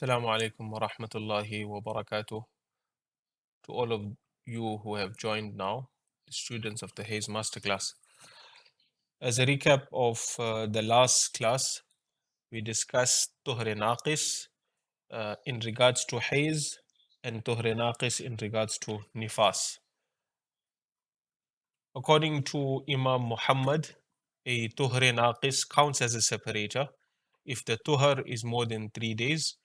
Assalamu alaikum wa rahmatullahi wa barakatuh to all of you who have joined now, students of the Haidh Masterclass. As a recap of the last class, we discussed Tuhr Naqis in regards to Haidh and Tuhr Naqis in regards to Nifaas. According to Imam Muhammad, a Tuhr Naqis counts as a separator if the Tuhr is more than 3 days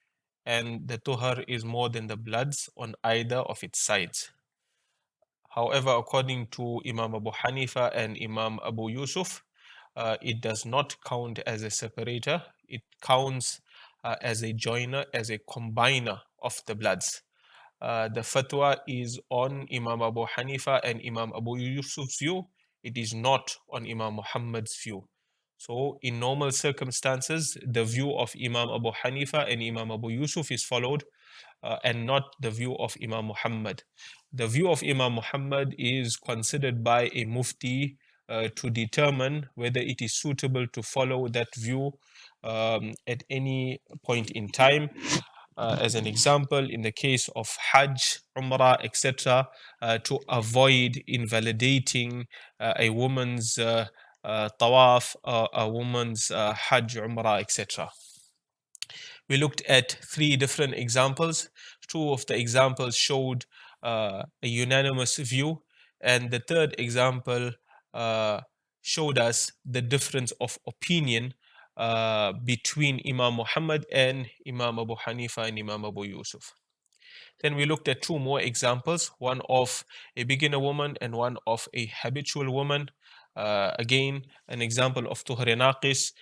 and the Tuhr is more than the bloods on either of its sides. However, according to Imam Abu Hanifa and Imam Abu Yusuf, it does not count as a separator. It counts as a joiner, as a combiner of the bloods. The fatwa is on Imam Abu Hanifa and Imam Abu Yusuf's view. It is not on Imam Muhammad's view. So in normal circumstances, the view of Imam Abu Hanifa and Imam Abu Yusuf is followed and not the view of Imam Muhammad. The view of Imam Muhammad is considered by a mufti to determine whether it is suitable to follow that view at any point in time. As an example, in the case of Hajj, Umrah, etc., to avoid invalidating a woman's tawaf, a woman's Hajj, Umrah, etc. We looked at 3 different examples. 2 of the examples showed a unanimous view, and the third example showed us the difference of opinion between Imam Muhammad and Imam Abu Hanifa and Imam Abu Yusuf. Then we looked at 2 more examples, one of a beginner woman and one of a habitual woman. Again, an example of Tuhr Naqis,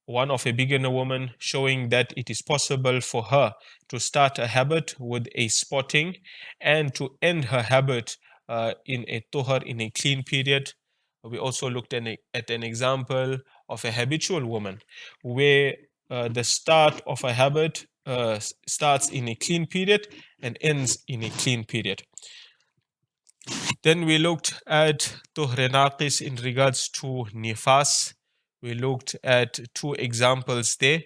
one of a beginner woman, showing that it is possible for her to start a habit with a spotting and to end her habit in a Tuhr, in a clean period. We also looked at an example of a habitual woman where the start of a habit starts in a clean period and ends in a clean period. Then we looked at Tuhr Naqis in regards to Nifaas. We looked at 2 examples there.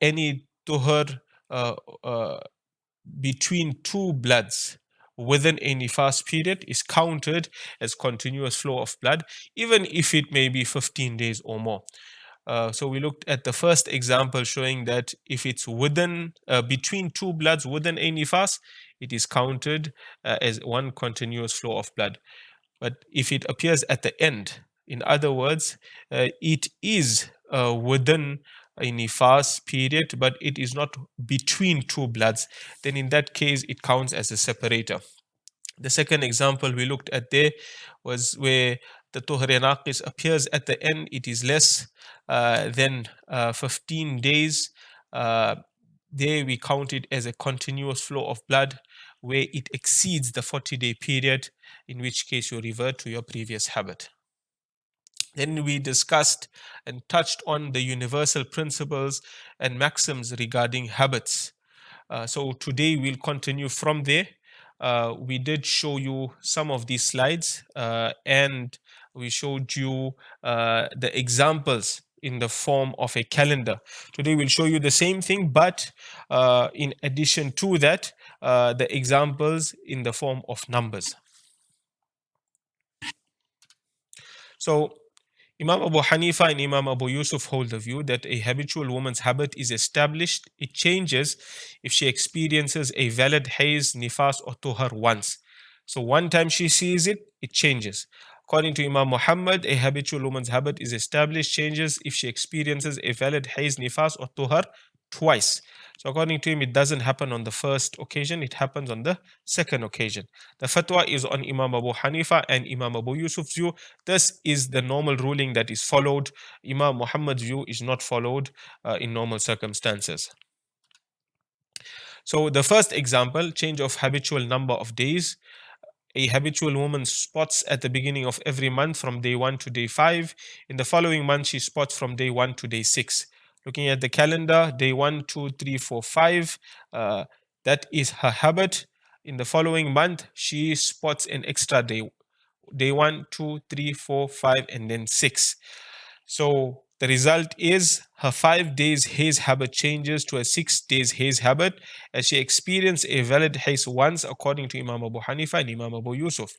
Any Tuhr between 2 bloods within a Nifaas period is counted as continuous flow of blood, even if it may be 15 days or more. So we looked at the first example showing that if it's within between 2 bloods within a Nifaas, it is counted as one continuous flow of blood. But if it appears at the end, in other words, it is within a Nifaas period, but it is not between 2 bloods, then in that case it counts as a separator. The second example we looked at there was where the Tuhr Naqis appears at the end, it is less than 15 days. There we count it as a continuous flow of blood where it exceeds the 40-day period, in which case you revert to your previous habit. Then we discussed and touched on the universal principles and maxims regarding habits. So today we'll continue from there. We did show you some of these slides and we showed you the examples in the form of a calendar. Today we'll show you the same thing, but in addition to that, the examples in the form of numbers. So Imam Abu Hanifa and Imam Abu Yusuf hold the view that a habitual woman's habit is established. It changes if she experiences a valid haze, nifas, or tuhar once. So one time she sees it, it changes. According to Imam Muhammad, a habitual woman's habit is established, changes if she experiences a valid haze, nifas, or tuhar twice. So according to him, it doesn't happen on the first occasion, it happens on the second occasion. The fatwa is on Imam Abu Hanifa and Imam Abu Yusuf's view. This is the normal ruling that is followed. Imam Muhammad's view is not followed in normal circumstances. So the first example, change of habitual number of days. A habitual woman spots at the beginning of every month from day 1 to day 5. In the following month, she spots from day 1 to day 6. Looking at the calendar, day 1, 2, 3, 4, 5, that is her habit. In the following month, she spots an extra day. Day 1, 2, 3, 4, 5, and then 6. So The result is her 5 days haze habit changes to a 6 days haze habit, as she experienced a valid haze once, according to Imam Abu Hanifa and Imam Abu Yusuf.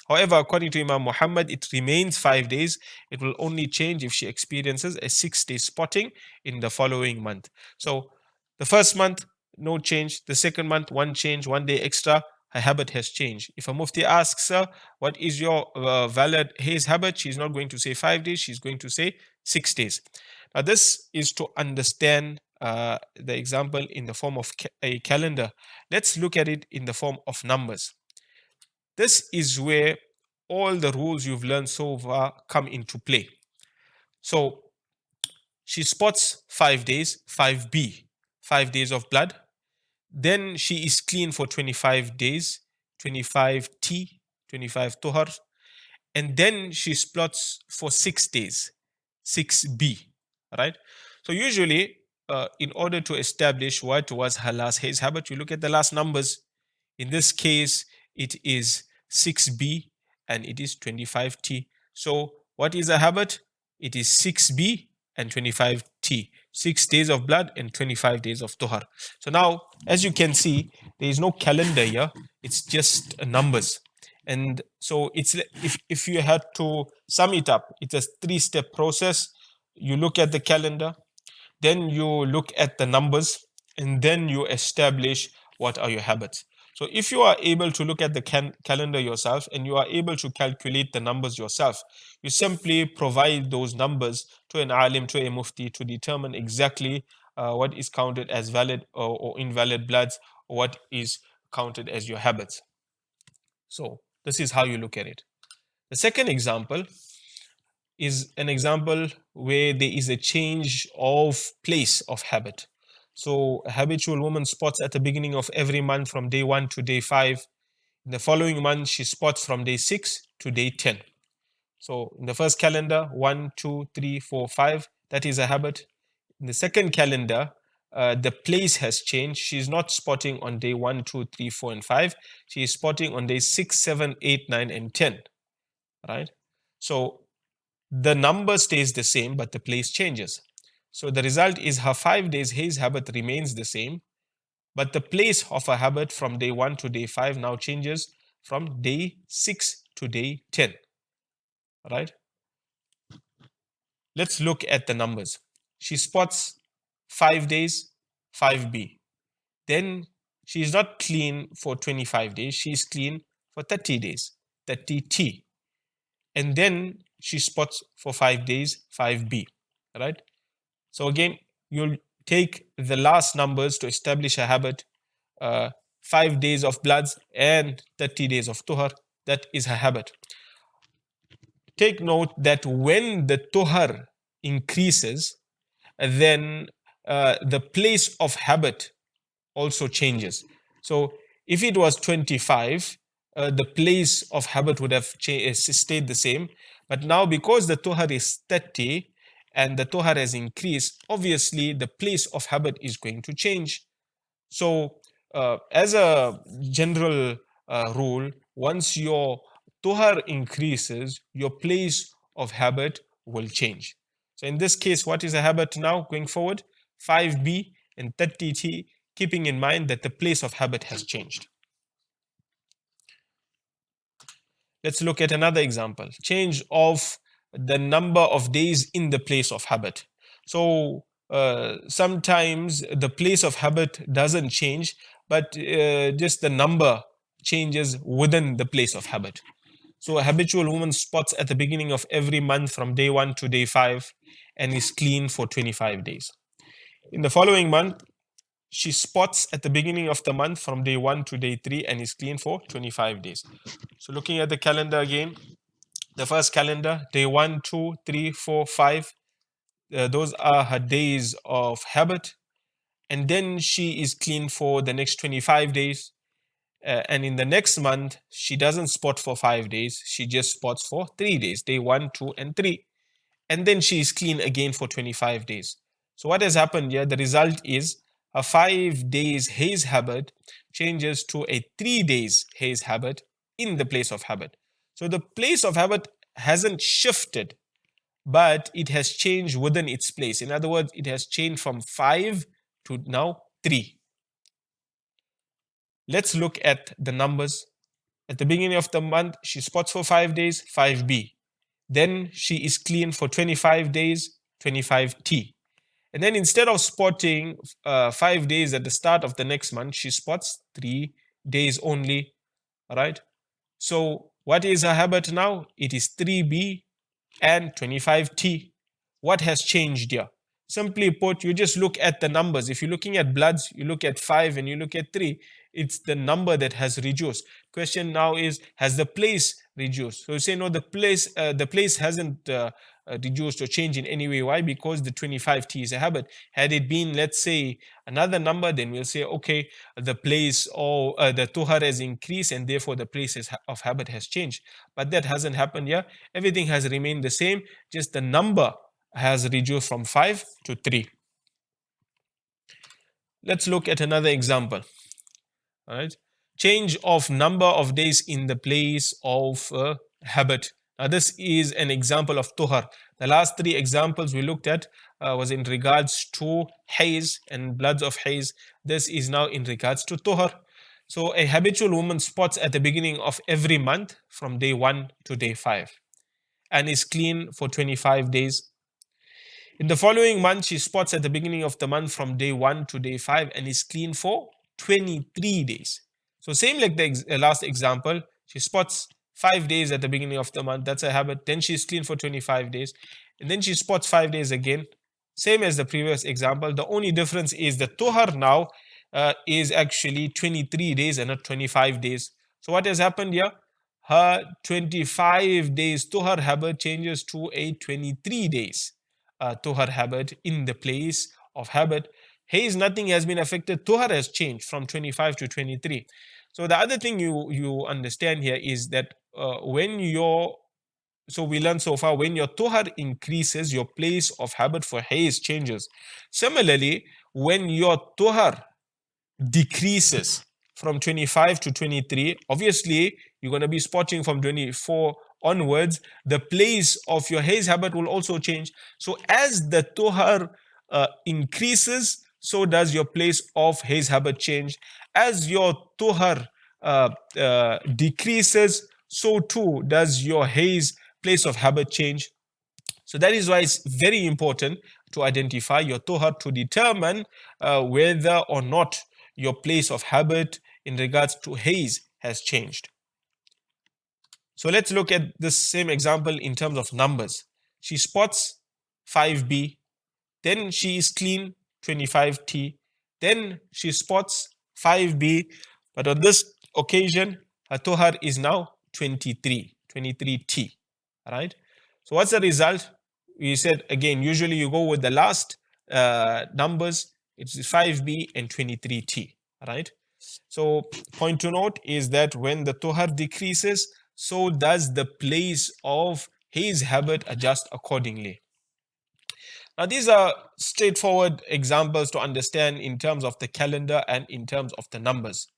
However, according to Imam Muhammad, it remains 5 days. It will only change if she experiences a 6-day spotting in the following month. So the first month, no change. The second month, one change, 1 day extra. Her habit has changed. If a mufti asks her, what is your valid haze habit? She's not going to say 5 days. She's going to say 6 days. Now, this is to understand the example in the form of a calendar. Let's look at it in the form of numbers. This is where all the rules you've learned so far come into play. So she spots 5 days, 5B, 5 days of blood. Then she is clean for 25 days, 25T, 25 tuhar. And then she spots for 6 days, 6B, right? So usually, in order to establish what was her last haze habit, you look at the last numbers. In this case, it is 6B and it is 25T. So what is a habit? It is 6B and 25T. 6 days of blood and 25 days of tuhar. So now, as you can see, there is no calendar here. It's just numbers. And so it's if you had to sum it up, it's a 3-step process. You look at the calendar, then you look at the numbers, and then you establish what are your habits. So if you are able to look at the calendar yourself and you are able to calculate the numbers yourself, you simply provide those numbers to an alim, to a mufti, to determine exactly what is counted as valid or invalid bloods, or what is counted as your habits. So this is how you look at it. The second example is an example where there is a change of place of habit. So a habitual woman spots at the beginning of every month from day 1 to day 5. In the following month, she spots from day 6 to day 10. So in the first calendar, 1, 2, 3, 4, 5, that is a habit. In the second calendar, the place has changed. She's not spotting on day 1, 2, 3, 4, and 5. She is spotting on day 6, 7, 8, 9, and 10. Right? So the number stays the same, but the place changes. So the result is her 5 days haze habit remains the same, but the place of a habit from day 1 to day 5 now changes from day 6 to day 10. Right? Let's look at the numbers. She spots 5 days, 5B. Then she is not clean for 25 days. She's clean for 30 days, 30T. And then she spots for 5 days, 5B. Right? So again, you'll take the last numbers to establish a habit. 5 days of bloods and 30 days of tuhar. That is her habit. Take note that when the tuhar increases, then the place of habit also changes. So if it was 25, the place of habit would have stayed the same. But now, because the tuhar is 30 and the tuhar has increased, obviously the place of habit is going to change. So as a general rule, once your tuhar increases, your place of habit will change. So in this case, what is a habit now going forward? 5B and 30T, keeping in mind that the place of habit has changed. Let's look at another example. Change of the number of days in the place of habit. So sometimes the place of habit doesn't change, but just the number changes within the place of habit. So a habitual woman spots at the beginning of every month from day 1 to day 5 and is clean for 25 days. In the following month, she spots at the beginning of the month from day 1 to day 3 and is clean for 25 days. So looking at the calendar again, the first calendar, day 1, 2, 3, 4, 5, those are her days of habit. And then she is clean for the next 25 days. And in the next month, she doesn't spot for 5 days. She just spots for 3 days, day 1, 2, and 3. And then she is clean again for 25 days. So what has happened here? The result is a 5 days haze habit changes to a 3 days haze habit in the place of habit. So the place of habit hasn't shifted, but it has changed within its place. In other words, it has changed from 5 to now 3. Let's look at the numbers. At the beginning of the month, she spots for 5 days, 5B. Then she is clean for 25 days, 25T. And then instead of spotting 5 days at the start of the next month, she spots 3 days only. All right. So what is her habit now? It is 3B and 25T. What has changed here? Simply put, you just look at the numbers. If you're looking at bloods, you look at 5 and you look at 3. It's the number that has reduced. Question now is, has the place reduced? So you say, no, the place hasn't reduced or changed in any way. Why? Because the 25T is a habit. Had it been, let's say, another number, then we'll say, okay, the place or the tuhar has increased and therefore the place of habit has changed. But that hasn't happened here. Everything has remained the same, just the number has reduced from 5 to 3. Let's look at another example. All right. Change of number of days in the place of habit. Now, this is an example of tuhar. The last 3 examples we looked at was in regards to haidh and bloods of haidh. This is now in regards to tuhar. So, a habitual woman spots at the beginning of every month from day 1 to day 5 and is clean for 25 days. In the following month, she spots at the beginning of the month from day 1 to day 5 and is clean for 23 days. So same like the last example, she spots 5 days at the beginning of the month. That's a habit. Then she's clean for 25 days. And then she spots 5 days again. Same as the previous example. The only difference is the tuhar now is actually 23 days and not 25 days. So what has happened here? Her 25 days tuhar habit changes to a 23 days tuhar habit in the place of habit. Haidh, nothing has been affected. Tuhar has changed from 25 to 23. So the other thing you understand here is that so we learned so far, when your tuhar increases, your place of habit for haidh changes. Similarly, when your tuhar decreases from 25 to 23, obviously you're going to be spotting from 24 onwards, the place of your haidh habit will also change. So as the tuhar increases, so does your place of haidh habit change. As your tuhar decreases, so too does your haidh place of habit change. So that is why it's very important to identify your tuhar to determine whether or not your place of habit in regards to haidh has changed. So let's look at this same example in terms of numbers. She spots 5B, then she is clean 25T, then she spots 5B, but on this occasion, her tuhar is now 23T, right? So what's the result? We said again, usually you go with the last numbers, it's 5B and 23T, right? So point to note is that when the tuhar decreases, so does the place of haidh habit adjust accordingly. Now, these are straightforward examples to understand in terms of the calendar and in terms of the numbers.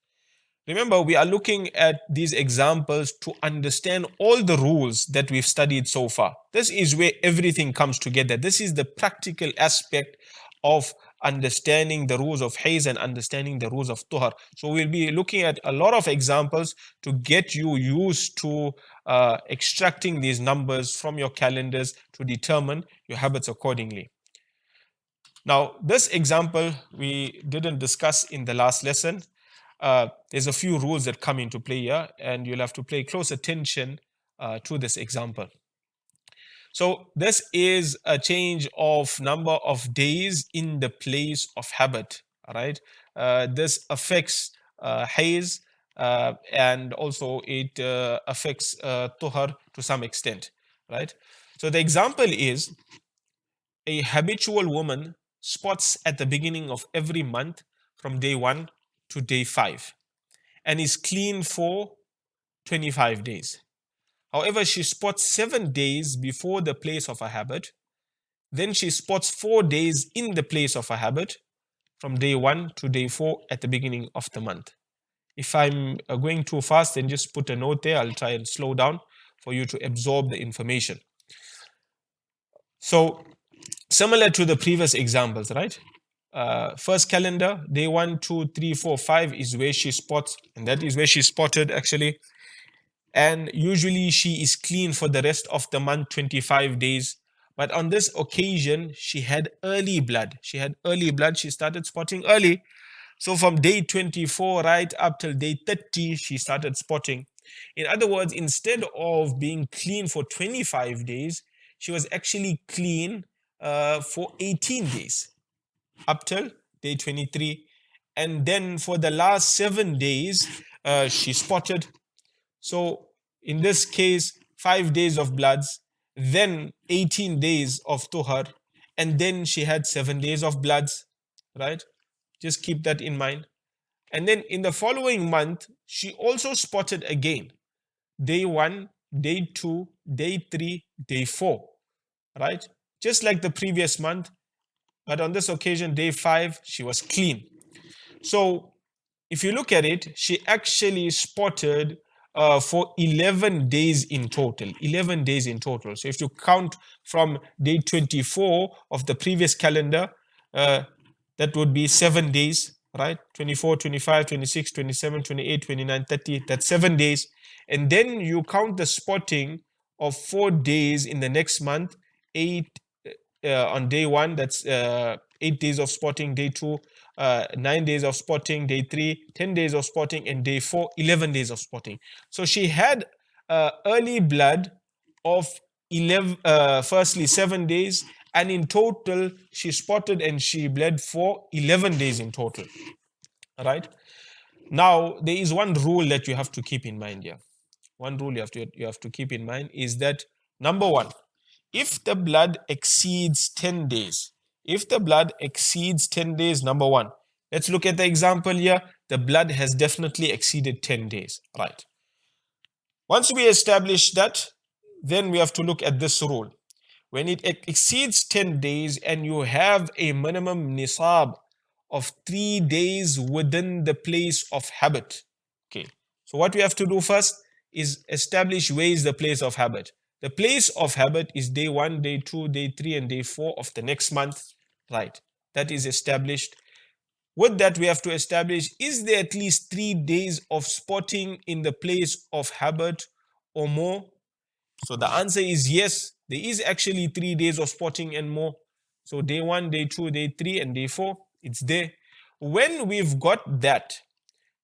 Remember, we are looking at these examples to understand all the rules that we've studied so far. This is where everything comes together. This is the practical aspect of understanding the rules of haidh and understanding the rules of tuhar. So we'll be looking at a lot of examples to get you used to extracting these numbers from your calendars to determine your habits accordingly. Now, this example we didn't discuss in the last lesson. There's a few rules that come into play here, and you'll have to pay close attention to this example. So this is a change of number of days in the place of habit, all right? This affects haidh and also it affects tuhar to some extent, right? So the example is a habitual woman spots at the beginning of every month from day 1 to day 5 and is clean for 25 days. However, she spots 7 days before the place of a habit. Then she spots 4 days in the place of a habit from day 1 to day 4 at the beginning of the month. If I'm going too fast, then just put a note there. I'll try and slow down for you to absorb the information. So similar to the previous examples, right? First calendar, day 1, 2, 3, 4, 5 is where she spots, and that is where she spotted actually. And usually she is clean for the rest of the month, 25 days. But on this occasion, she had early blood. She had early blood. She started spotting early. So from day 24 right up till day 30, she started spotting. In other words, instead of being clean for 25 days, she was actually clean for 18 days up till day 23. And then for the last 7 days, she spotted. So in this case, 5 days of bloods, then 18 days of tuhar, and then she had 7 days of bloods, right? Just keep that in mind. And then in the following month, she also spotted again. Day 1, day 2, day 3, day 4, right? Just like the previous month, but on this occasion, day 5, she was clean. So if you look at it, she actually spotted for 11 days in total. 11 days in total. So if you count from day 24 of the previous calendar, that would be 7 days, right? 24, 25, 26, 27, 28, 29, 30. That's 7 days. And then you count the spotting of 4 days in the next month, 8 on day 1, that's 8 days of spotting, day 2, 9 days of spotting, day 3, 10 days of spotting, and day 4, 11 days of spotting. So she had early blood of 11, firstly 7 days, and in total she spotted and she bled for 11 days in total. All right. Now there is one rule that you have to keep in mind here. One rule you have to keep in mind is that, number one, if the blood exceeds 10 days, if the blood exceeds 10 days, number one, let's look at the example here. The blood has definitely exceeded 10 days, right? Once we establish that, then we have to look at this rule. When it exceeds 10 days and you have a minimum nisab of 3 days within the place of habit, okay, so what we have to do first is establish where is the place of habit. The place of habit is day 1, day 2, day 3, and day 4 of the next month, right? That is established. With that, we have to establish, is there at least 3 days of spotting in the place of habit or more? So the answer is yes, there is actually 3 days of spotting and more. So day 1, day 2, day 3, and day 4, it's there. When we've got that,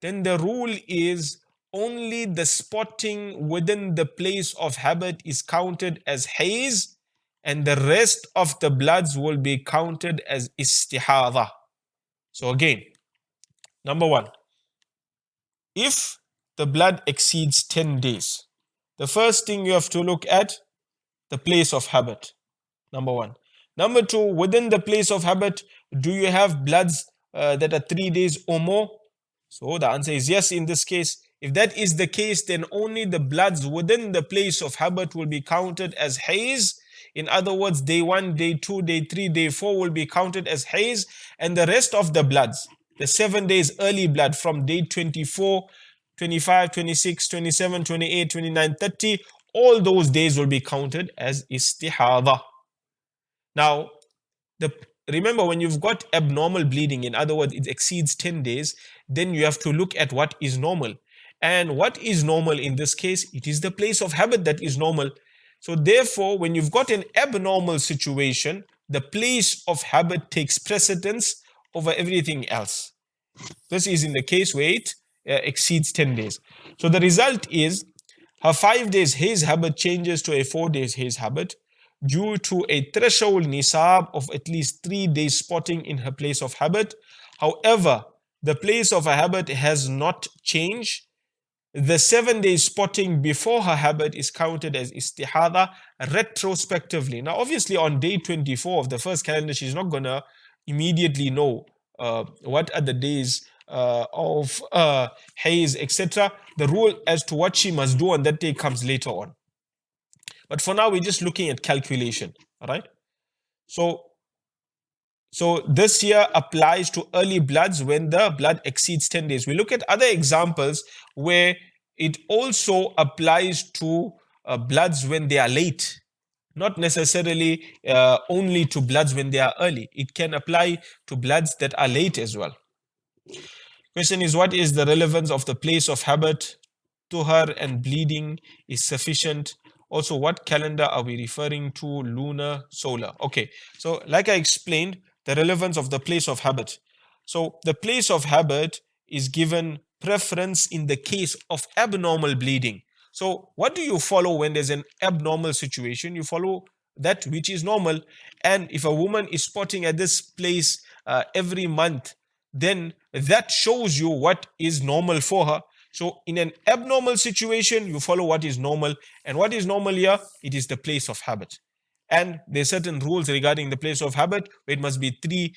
then the rule is only the spotting within the place of habit is counted as haze, and the rest of the bloods will be counted as istihaadhah. So again, number one, if the blood exceeds 10 days, the first thing you have to look at, the place of habit, number one. Number two, within the place of habit, do you have bloods that are 3 days or more? So the answer is yes in this case. If that is the case, then only the bloods within the place of habit will be counted as haze. In other words, day 1, day 2, day 3, day 4 will be counted as haze, and the rest of the bloods, the 7 days early blood from day 24, 25, 26, 27, 28, 29, 30, all those days will be counted as istihaadhah. Now, remember, when you've got abnormal bleeding, in other words, it exceeds 10 days, then you have to look at what is normal. And what is normal in this case? It is the place of habit that is normal. So therefore, when you've got an abnormal situation, the place of habit takes precedence over everything else. This is in the case where it exceeds 10 days. So the result is her 5 days haze habit changes to a 4 days haze habit due to a threshold nisab of at least 3 days spotting in her place of habit. However, the place of her habit has not changed. The 7 days spotting before her habit is counted as istihaadhah retrospectively. Now, obviously, on day 24 of the first calendar, she's not going to immediately know what are the days of haze, etc. The rule as to what she must do on that day comes later on. But for now, we're just looking at calculation, all right? So this here applies to early bloods when the blood exceeds 10 days. We look at other examples where it also applies to bloods when they are late. not necessarily only to bloods when they are early. It can apply to bloods that are late as well. Question is, what is the relevance of the place of habit? Tuhar and bleeding is sufficient. Also, what calendar are we referring to? Lunar, solar. Okay, so like I explained, the relevance of the place of habit. So the place of habit is given preference in the case of abnormal bleeding. So what do you follow when there's an abnormal situation? You follow that which is normal. And if a woman is spotting at this place every month, then that shows you what is normal for her. So in an abnormal situation, you follow what is normal. And what is normal here? It is the place of habit. And there are certain rules regarding the place of habit, where it must be 3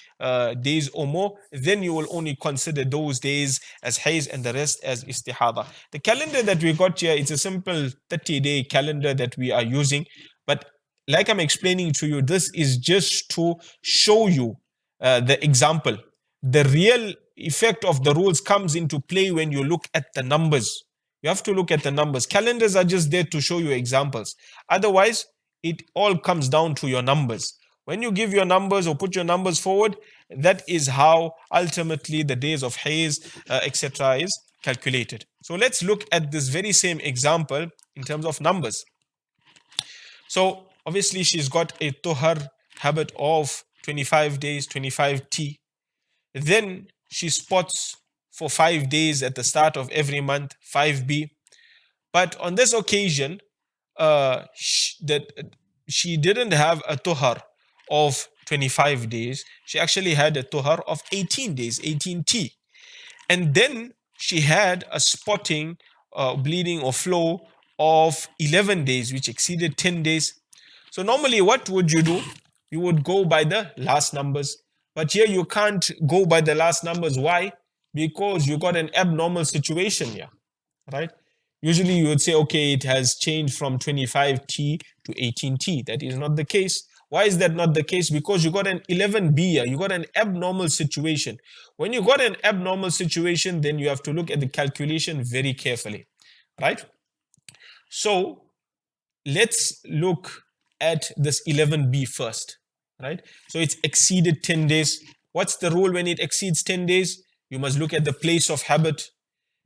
days or more. Then you will only consider those days as hays and the rest as istihada. The calendar that we got here, it's a simple 30-day calendar that we are using. But like I'm explaining to you, this is just to show you the example. The real effect of the rules comes into play when you look at the numbers. You have to look at the numbers. Calendars are just there to show you examples. Otherwise, it all comes down to your numbers. When you give your numbers or put your numbers forward, that is how ultimately the days of hays, etc. is calculated. So let's look at this very same example in terms of numbers. So obviously she's got a tuhar habit of 25 days, 25T. Then she spots for 5 days at the start of every month, 5B. But on this occasion, she didn't have a tuhar of 25 days. She actually had a tuhar of 18 days, 18T. And then she had a spotting, bleeding or flow of 11 days, which exceeded 10 days. So normally what would you do? You would go by the last numbers. But here you can't go by the last numbers. Why? Because you got an abnormal situation here, right? Usually you would say, okay, it has changed from 25T to 18T. That is not the case. Why is that not the case? Because you got an 11B here. You got an abnormal situation. When you got an abnormal situation, then you have to look at the calculation very carefully, right? So let's look at this 11B first, right? So it's exceeded 10 days. What's the rule when it exceeds 10 days? You must look at the place of habit.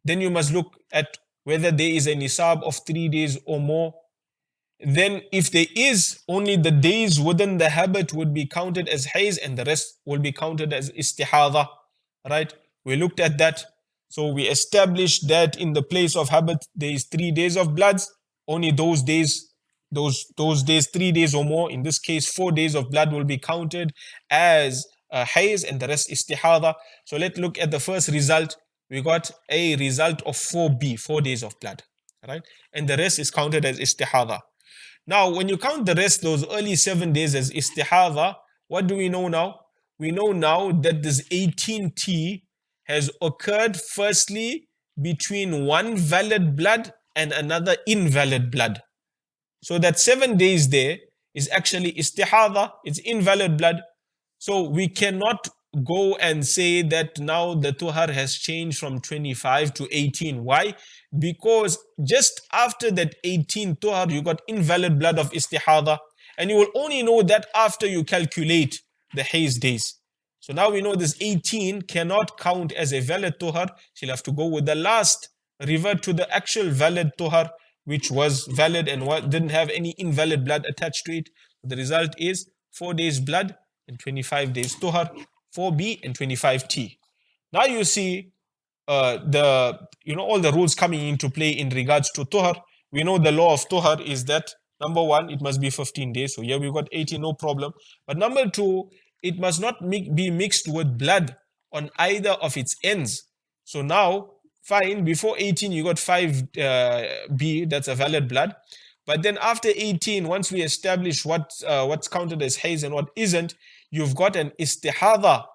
Then you must look at whether there is a nisab of 3 days or more. Then if there is, only the days within the habit would be counted as hays and the rest will be counted as istihaadhah, right? We looked at that. So we established that in the place of habit, there is 3 days of bloods. Only those days, those days, 3 days or more, in this case, 4 days of blood will be counted as hays and the rest istihaadhah. So let's look at the first result. We got a result of 4B, 4 days of blood, right? And the rest is counted as istihaadhah. Now, when you count the rest, those early 7 days as istihaadhah, what do we know now? We know now that this 18T has occurred firstly between one valid blood and another invalid blood. So that 7 days there is actually istihaadhah, it's invalid blood. So we cannot go and say that now the tuhar has changed from 25 to 18. Why? Because just after that 18 tuhar, you got invalid blood of istihaadhah, and you will only know that after you calculate the hays days. So now we know this 18 cannot count as a valid tuhar. She'll have to go with the last, revert to the actual valid tuhar, which was valid and didn't have any invalid blood attached to it. The result is 4 days blood and 25 days tuhar, 4B and 25T. Now you see all the rules coming into play in regards to tuhar. We know the law of tuhar is that number one, it must be 15 days. So here we've got 18, no problem. But number two, it must not be mixed with blood on either of its ends. So now, fine, before 18, you got 5B, that's a valid blood. But then after 18, once we establish what's counted as hays and what isn't, you've got an istihaadhah,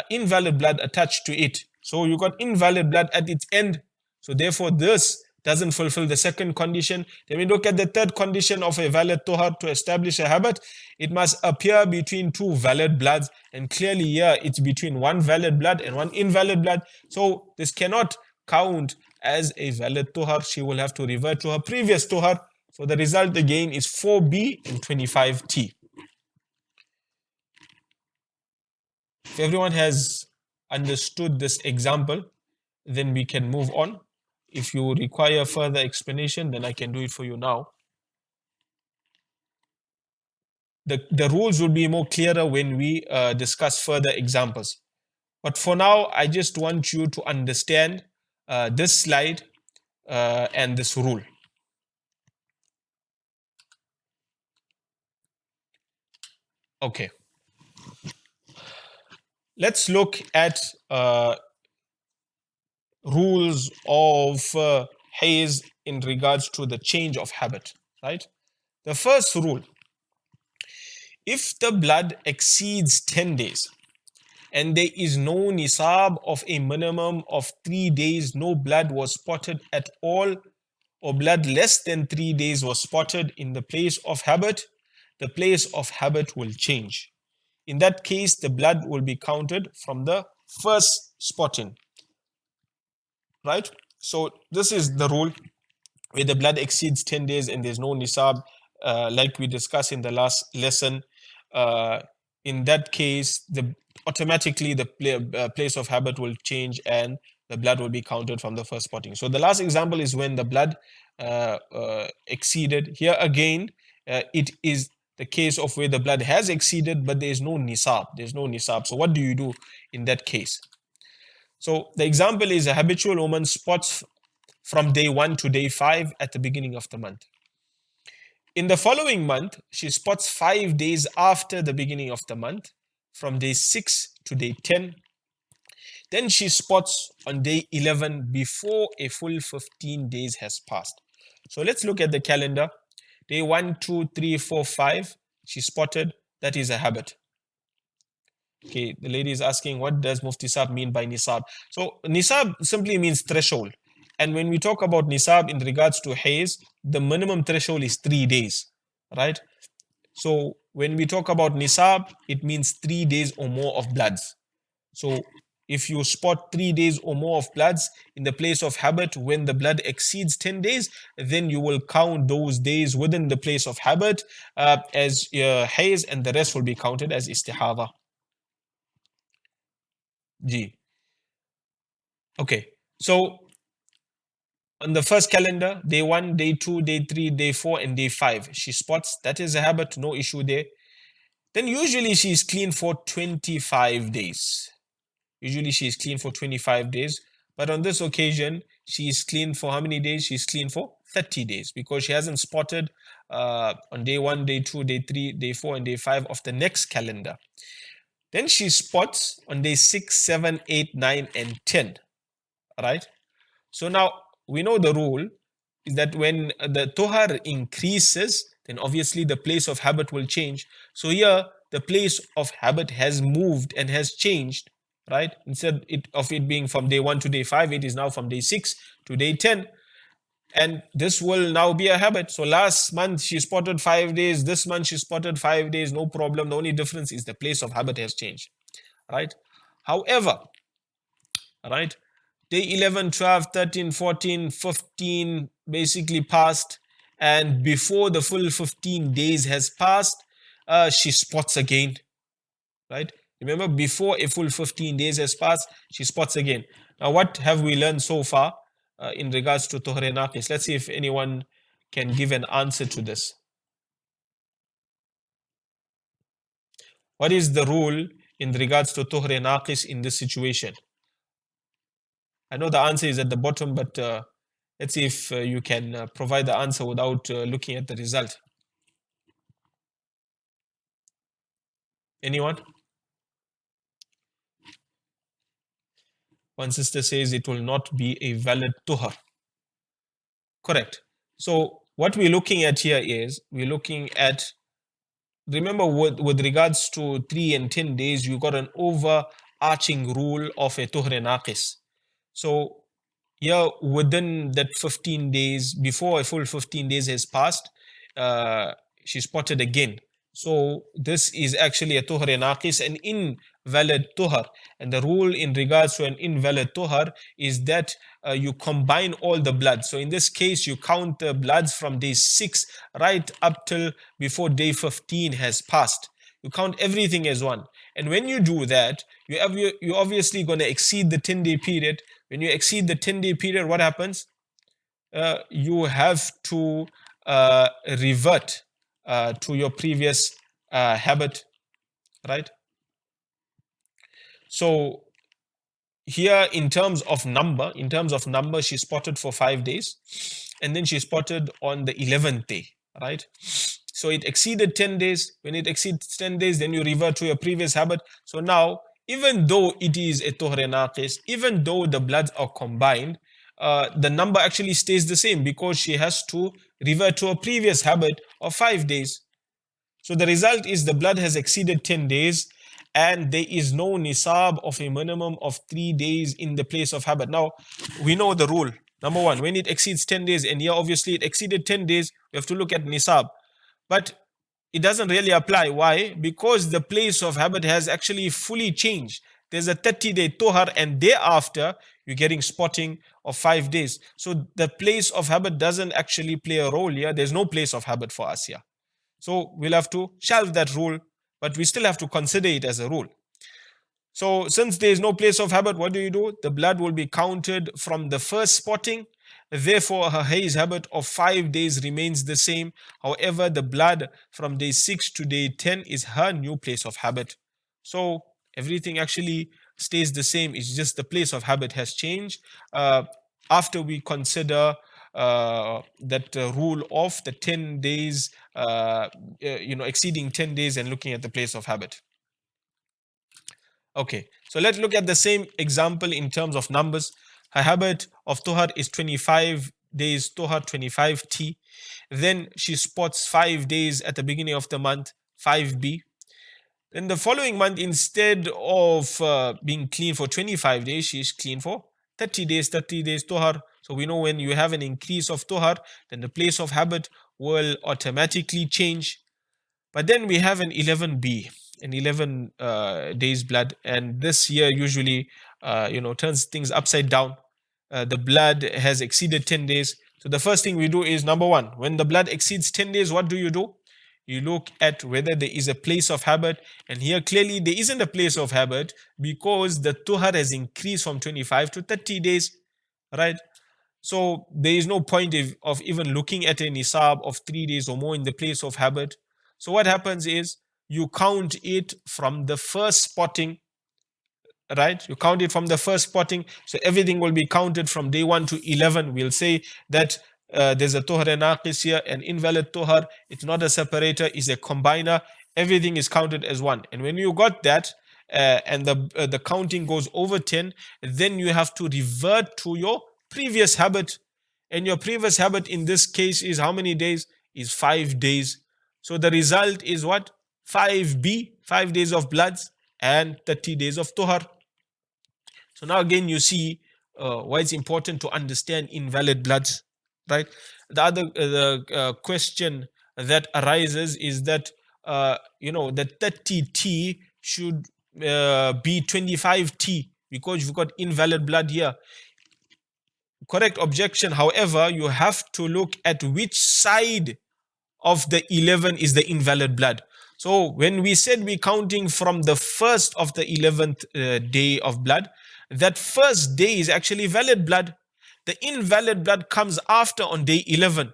invalid blood attached to it. So you got invalid blood at its end. So therefore, this doesn't fulfill the second condition. Then we look at the third condition of a valid tuhar to establish a habit. It must appear between two valid bloods. And clearly here, it's between one valid blood and one invalid blood. So this cannot count as a valid tuhar. She will have to revert to her previous tuhar. So the result again is 4B and 25T. If everyone has understood this example, then we can move on. If you require further explanation, then I can do it for you now. The rules will be more clearer when we discuss further examples. But for now, I just want you to understand this slide and this rule. Okay. Let's look at rules of Haidh in regards to the change of habit, right? The first rule, if the blood exceeds 10 days and there is no nisab of a minimum of 3 days, no blood was spotted at all, or blood less than 3 days was spotted in the place of habit, the place of habit will change. In that case, the blood will be counted from the first spotting, right? So this is the rule where the blood exceeds 10 days and there's no nisab, like we discussed in the last lesson. In that case, automatically the place of habit will change and the blood will be counted from the first spotting. So the last example is when the blood exceeded. Here again, it is the case of where the blood has exceeded, but there is no nisab. There's no nisab. So what do you do in that case? So the example is a habitual woman spots from day 1 to day 5 at the beginning of the month. In the following month, she spots 5 days after the beginning of the month, from day 6 to day 10. Then she spots on day 11 before a full 15 days has passed. So let's look at the calendar. Day 1, 2, 3, 4, 5, she spotted. That is a habit. Okay, the lady is asking, what does Mufti Saab mean by nisab? So nisab simply means threshold. And when we talk about nisab in regards to Haidh, the minimum threshold is 3 days, right? So when we talk about nisab, it means 3 days or more of bloods. So if you spot 3 days or more of bloods in the place of habit, when the blood exceeds 10 days, then you will count those days within the place of habit as Haidh, and the rest will be counted as Istihaadhah. G. Okay, so on the first calendar, day 1, day 2, day 3, day 4, and day 5, she spots. That is a habit, no issue there. Then usually she is clean for 25 days. Usually she is clean for 25 days. But on this occasion, she is clean for how many days? She's clean for 30 days because she hasn't spotted on day 1, day 2, day 3, day 4, and day 5 of the next calendar. Then she spots on day 6, 7, 8, 9, and 10. Right? So now we know the rule is that when the tuhar increases, then obviously the place of habit will change. So here the place of habit has moved and has changed, right? Instead of it being from day 1 to day 5, it is now from day 6 to day 10. And this will now be a habit. So last month she spotted 5 days, this month she spotted 5 days, no problem. The only difference is the place of habit has changed, right? However, right, day 11, 12, 13, 14, 15 basically passed, and before the full 15 days has passed, she spots again, right? Remember, before a full 15 days has passed, she spots again. Now, what have we learned so far in regards to Tuhre Naqis? Let's see if anyone can give an answer to this. What is the rule in regards to Tuhre Naqis in this situation? I know the answer is at the bottom, but let's see if you can provide the answer without looking at the result. Anyone? One sister says it will not be a valid tuhar. Correct. So what we're looking at here is we're looking at, remember with regards to 3 and 10 days, you got an overarching rule of a tuhre naqis. So here within that 15 days, before a full 15 days has passed, she spotted again. So this is actually a tuhar naqis, an invalid tuhar. And the rule in regards to an invalid tuhar is that you combine all the blood. So in this case, you count the bloods from day 6 right up till before day 15 has passed. You count everything as one. And when you do that, you're obviously going to exceed the 10-day period. When you exceed the 10-day period, what happens? You have to revert to your previous habit, right? So here, in terms of number, she spotted for 5 days, and then she spotted on the 11th day, right? So it exceeded 10 days. When it exceeds 10 days, then you revert to your previous habit. So now, even though it is a tuhr naqis, even though the bloods are combined, the number actually stays the same because she has to revert to a previous habit of 5 days. So the result is the blood has exceeded 10 days and there is no nisab of a minimum of 3 days in the place of habit. Now, we know the rule. Number one, when it exceeds 10 days, and here obviously it exceeded 10 days, we have to look at nisab. But it doesn't really apply. Why? Because the place of habit has actually fully changed. There's a 30-day tohar, and thereafter you're getting spotting of 5 days. So the place of habit doesn't actually play a role here. There's no place of habit for us here. So we'll have to shelve that rule, but we still have to consider it as a rule. So since there is no place of habit, what do? The blood will be counted from the first spotting. Therefore, her haze habit of 5 days remains the same. However, the blood from day 6 to day 10 is her new place of habit. So everything actually stays the same. It's just the place of habit has changed. After we consider that rule of the 10 days, exceeding 10 days and looking at the place of habit. Okay, so let's look at the same example in terms of numbers. Her habit of tuhar is 25 days tuhar, 25t. Then she spots 5 days at the beginning of the month, 5b. Then the following month, instead of being clean for 25 days, she is clean for 30 days, 30 days tuhar. So we know when you have an increase of tuhar, then the place of habit will automatically change. But then we have an 11b, an 11 days blood, and this year usually, turns things upside down. The blood has exceeded 10 days. So the first thing we do is number one, when the blood exceeds 10 days, what do? You look at whether there is a place of habit, and here clearly there isn't a place of habit because the tuhar has increased from 25 to 30 days, right? So there is no point of even looking at a nisab of 3 days or more in the place of habit. So what happens is you count it from the first spotting, right? You count it from the first spotting. So everything will be counted from day 1 to 11. We'll say that there's a tuhar naqis here, an invalid tuhar. It's not a separator, it's a combiner. Everything is counted as one. And when you got that, and the counting goes over 10, then you have to revert to your previous habit. And your previous habit in this case is how many days? Is 5 days. So the result is what? 5b, 5 days of bloods and 30 days of tuhar. So now again you see why it's important to understand invalid bloods, right? The other question that arises is that the 30t should be 25t because you've got invalid blood here. Correct objection. However, you have to look at which side of the 11 is the invalid blood. So when we said we're counting from the first of the 11th day of blood, that first day is actually valid blood. The invalid blood comes after on day 11.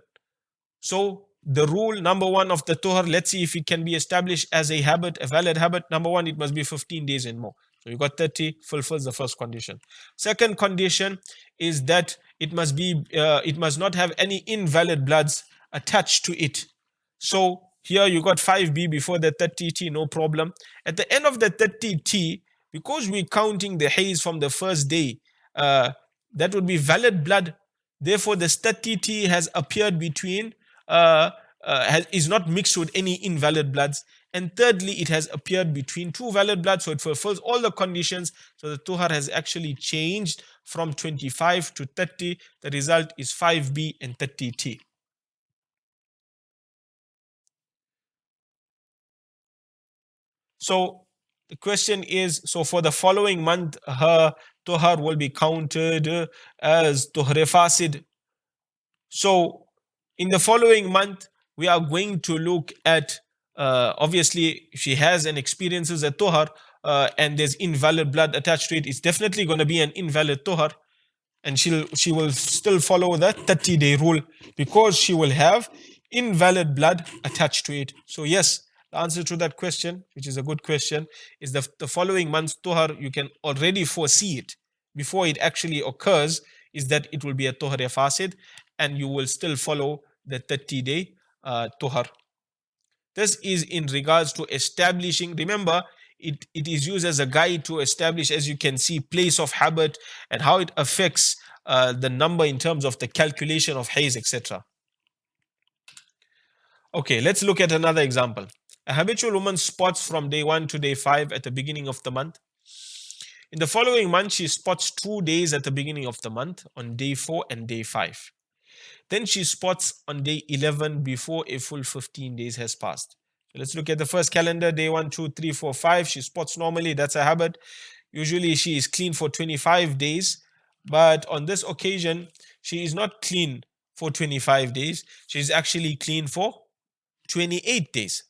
So the rule number one of the tuhar, let's see if it can be established as a habit, a valid habit. Number one, it must be 15 days and more. So you got 30, fulfills the first condition. Second condition is that it must not have any invalid bloods attached to it. So here you got 5b before the 30t, no problem. At the end of the 30t, because we're counting the haze from the first day, that would be valid blood. Therefore, the 30t has appeared between, is not mixed with any invalid bloods. And thirdly, it has appeared between two valid bloods, so it fulfills all the conditions. So the tuhar has actually changed from 25 to 30. The result is 5b and 30t. So the question is, so for the following month, her tuhar will be counted as tuhre fasid. So in the following month, we are going to look at, obviously, she has and experiences a tuhar, and there's invalid blood attached to it. It's definitely going to be an invalid tuhar, and she will still follow the 30-day rule because she will have invalid blood attached to it. So yes, the answer to that question, which is a good question, is the following month's tuhar, you can already foresee it before it actually occurs, is that it will be a tuhar fasid, and you will still follow the 30-day tuhar. This is in regards to establishing. Remember, it is used as a guide to establish, as you can see, place of habit and how it affects the number in terms of the calculation of haze, etc. Okay, let's look at another example. A habitual woman spots from day 1 to day 5 at the beginning of the month. In the following month, she spots 2 days at the beginning of the month on day 4 and day 5. Then she spots on day 11 before a full 15 days has passed. So let's look at the first calendar, day 1, 2, 3, 4, 5. She spots normally, that's a habit. Usually she is clean for 25 days, but on this occasion, she is not clean for 25 days. She's actually clean for 28 days,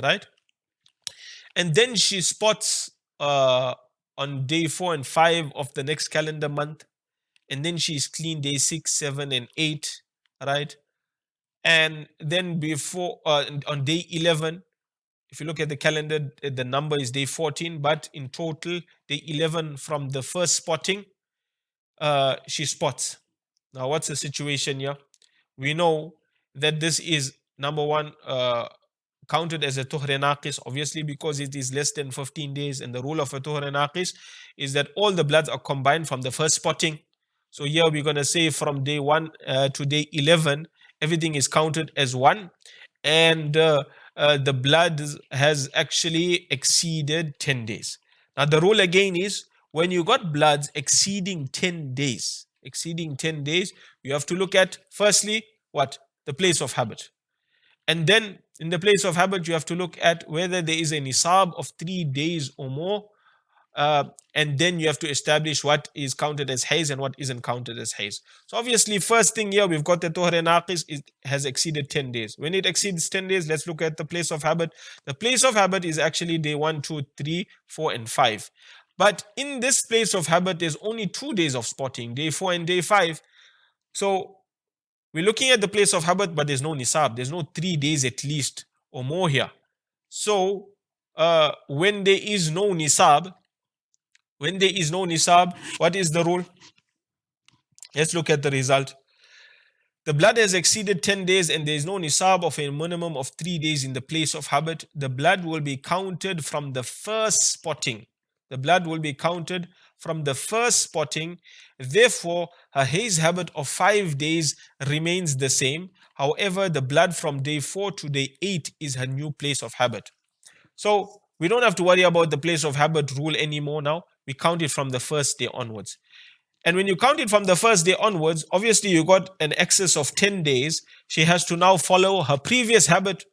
right? And then she spots on day 4 and 5 of the next calendar month, and then she's clean day 6, 7, and 8, right? And then before on day 11, if you look at the calendar, the number is day 14, but in total, day 11 from the first spotting, she spots. Now, what's the situation here? We know that this is number one, counted as a tuhre naqis, obviously, because it is less than 15 days. And the rule of a tuhre naqis is that all the bloods are combined from the first spotting. So here we're going to say from day 1 to day 11, everything is counted as one. And the blood has actually exceeded 10 days. Now, the rule again is when you got bloods exceeding 10 days, you have to look at firstly what? The place of habit. And then in the place of habit, you have to look at whether there is a nisab of 3 days or more. And then you have to establish what is counted as haze and what isn't counted as haze. So obviously, first thing here, we've got the tuhre naqis has exceeded 10 days. When it exceeds 10 days, let's look at the place of habit. The place of habit is actually day 1, 2, 3, 4, and 5. But in this place of habit, there's only 2 days of spotting, day 4 and day 5. So we're looking at the place of habit, but there's no nisab. There's no 3 days at least or more here. So when there is no nisab, what is the rule? Let's look at the result. The blood has exceeded 10 days and there is no nisab of a minimum of 3 days in the place of habit. The blood will be counted from the first spotting. Therefore, her haze habit of 5 days remains the same. However, the blood from day 4 to day 8 is her new place of habit. So we don't have to worry about the place of habit rule anymore now. We count it from the first day onwards. And when you count it from the first day onwards, obviously you got an excess of 10 days. She has to now follow her previous habit,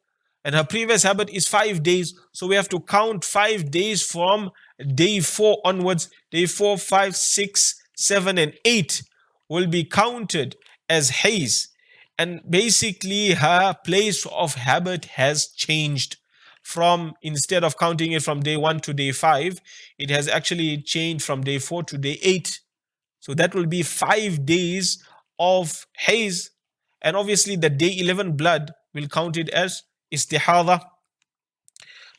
and her previous habit is 5 days. So we have to count 5 days from day 4 onwards. Day 4, 5, 6, 7, and 8 will be counted as haze. And basically her place of habit has changed. From, instead of counting it from day 1 to day 5, it has actually changed from day 4 to day 8. So that will be 5 days of haze. And obviously the day 11 blood will count it as Istihaadhah.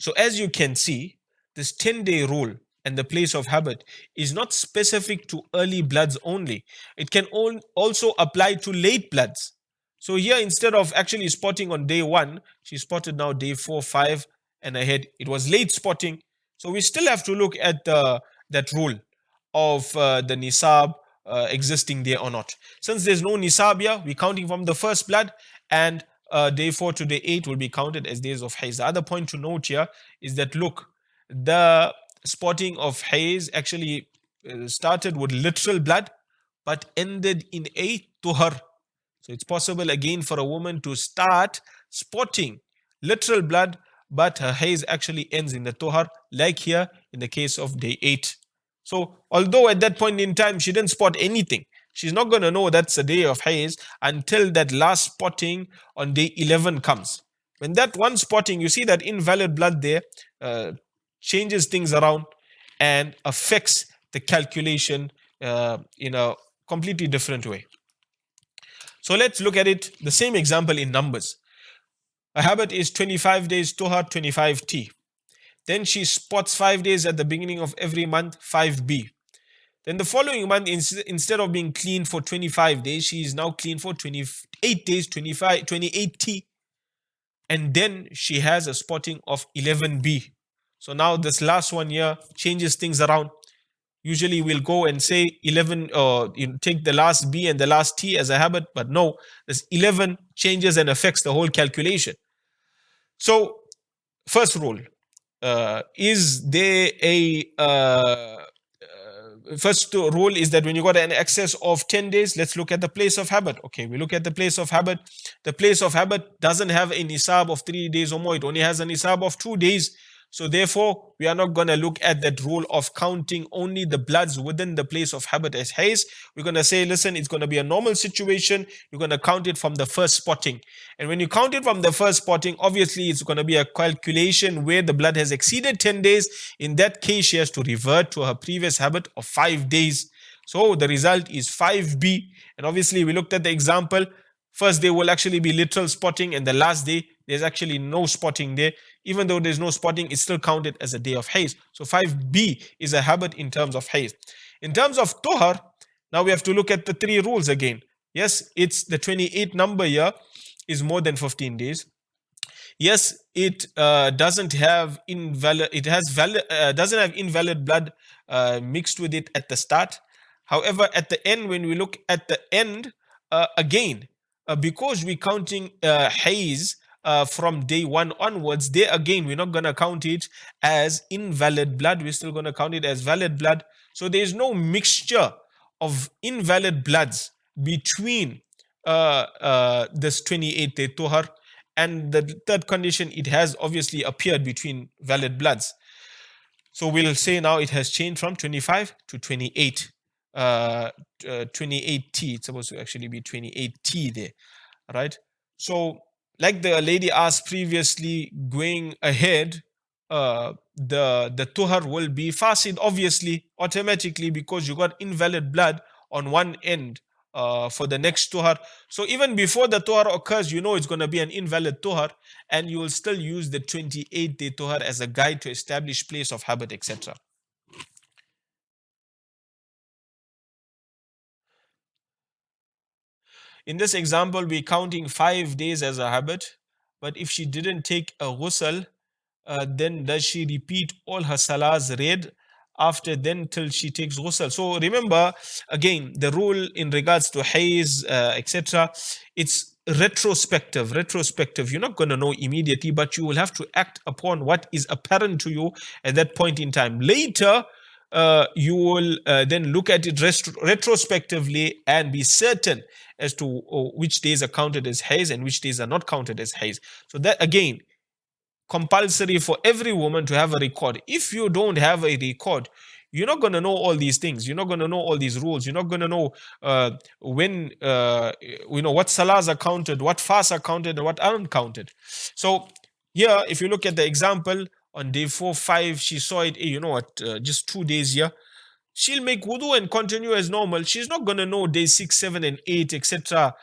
So as you can see, this 10-day rule and the place of habit is not specific to early bloods only. It can also apply to late bloods. So here, instead of actually spotting on day 1, she spotted now day 4, 5 and ahead. It was late spotting. So we still have to look at that rule of the nisab existing there or not. Since there's no nisab here, we're counting from the first blood, and day 4 to day 8 will be counted as days of haze. The other point to note here is that, look, the spotting of haze actually started with literal blood but ended in a tuhar. So it's possible again for a woman to start spotting literal blood, but her haze actually ends in the tuhar, like here in the case of day 8. So although at that point in time she didn't spot anything, she's not going to know that's a day of haze until that last spotting on day 11 comes. When that one spotting, you see that invalid blood there, uh, changes things around and affects the calculation in a completely different way. So let's look at it, the same example in numbers. A habit is 25 days Tuhar, 25T. Then she spots 5 days at the beginning of every month, 5B. Then the following month, instead of being clean for 25 days, she is now clean for 28 days, 28T. And then she has a spotting of 11B. So now this last one here changes things around. Usually we'll go and say 11, you take the last B and the last T as a habit, but no, this 11 changes and affects the whole calculation. So first rule, is there a first rule is that when you got an excess of 10 days, let's look at the place of habit. Okay, we look at the place of habit. The place of habit doesn't have a nisab of 3 days or more. It only has a nisab of 2 days. So therefore, we are not going to look at that rule of counting only the bloods within the place of habit as haze. We're going to say, listen, it's going to be a normal situation. You're going to count it from the first spotting. And when you count it from the first spotting, obviously it's going to be a calculation where the blood has exceeded 10 days. In that case, she has to revert to her previous habit of 5 days. So the result is 5B. And obviously we looked at the example. First day will actually be literal spotting, and the last day there's actually no spotting there. Even though there's no spotting, it's still counted as a day of haze. So 5B is a habit in terms of haze. In terms of tuhar, now we have to look at the 3 rules again. Yes, it's the 28 number here is more than 15 days. Yes, it doesn't have invalid. It has valid. Doesn't have invalid blood mixed with it at the start. However, at the end, when we look at the end, again, because we're counting haze from day 1 onwards, there again, we're not going to count it as invalid blood. We're still going to count it as valid blood. So there's no mixture of invalid bloods between this 28-day tuhar and the third condition. It has obviously appeared between valid bloods. So we'll say now it has changed from 25 to 28. 28T. It's supposed to actually be 28T there, right? So, like the lady asked previously, going ahead, the tuhar will be fasid, obviously, automatically, because you got invalid blood on one end for the next tuhar. So even before the tuhar occurs, you know it's going to be an invalid tuhar, and you will still use the 28-day tuhar as a guide to establish place of habit, etc. In this example, we're counting 5 days as a habit, but if she didn't take a ghusl, then does she repeat all her salahs read after then till she takes ghusl? So remember, again, the rule in regards to haze, etc., it's retrospective. You're not going to know immediately, but you will have to act upon what is apparent to you at that point in time. Later, you will then look at it retrospectively and be certain as to which days are counted as haze and which days are not counted as haze. So that again, compulsory for every woman to have a record. If you don't have a record, you're not going to know all these things. You're not going to know all these rules. You're not going to know when what salahs are counted, what fasts are counted, and what aren't counted. So here, if you look at the example, on day 4, 5, she saw it, just 2 days here. She'll make wudu and continue as normal. She's not going to know day 6, 7, and 8, etc.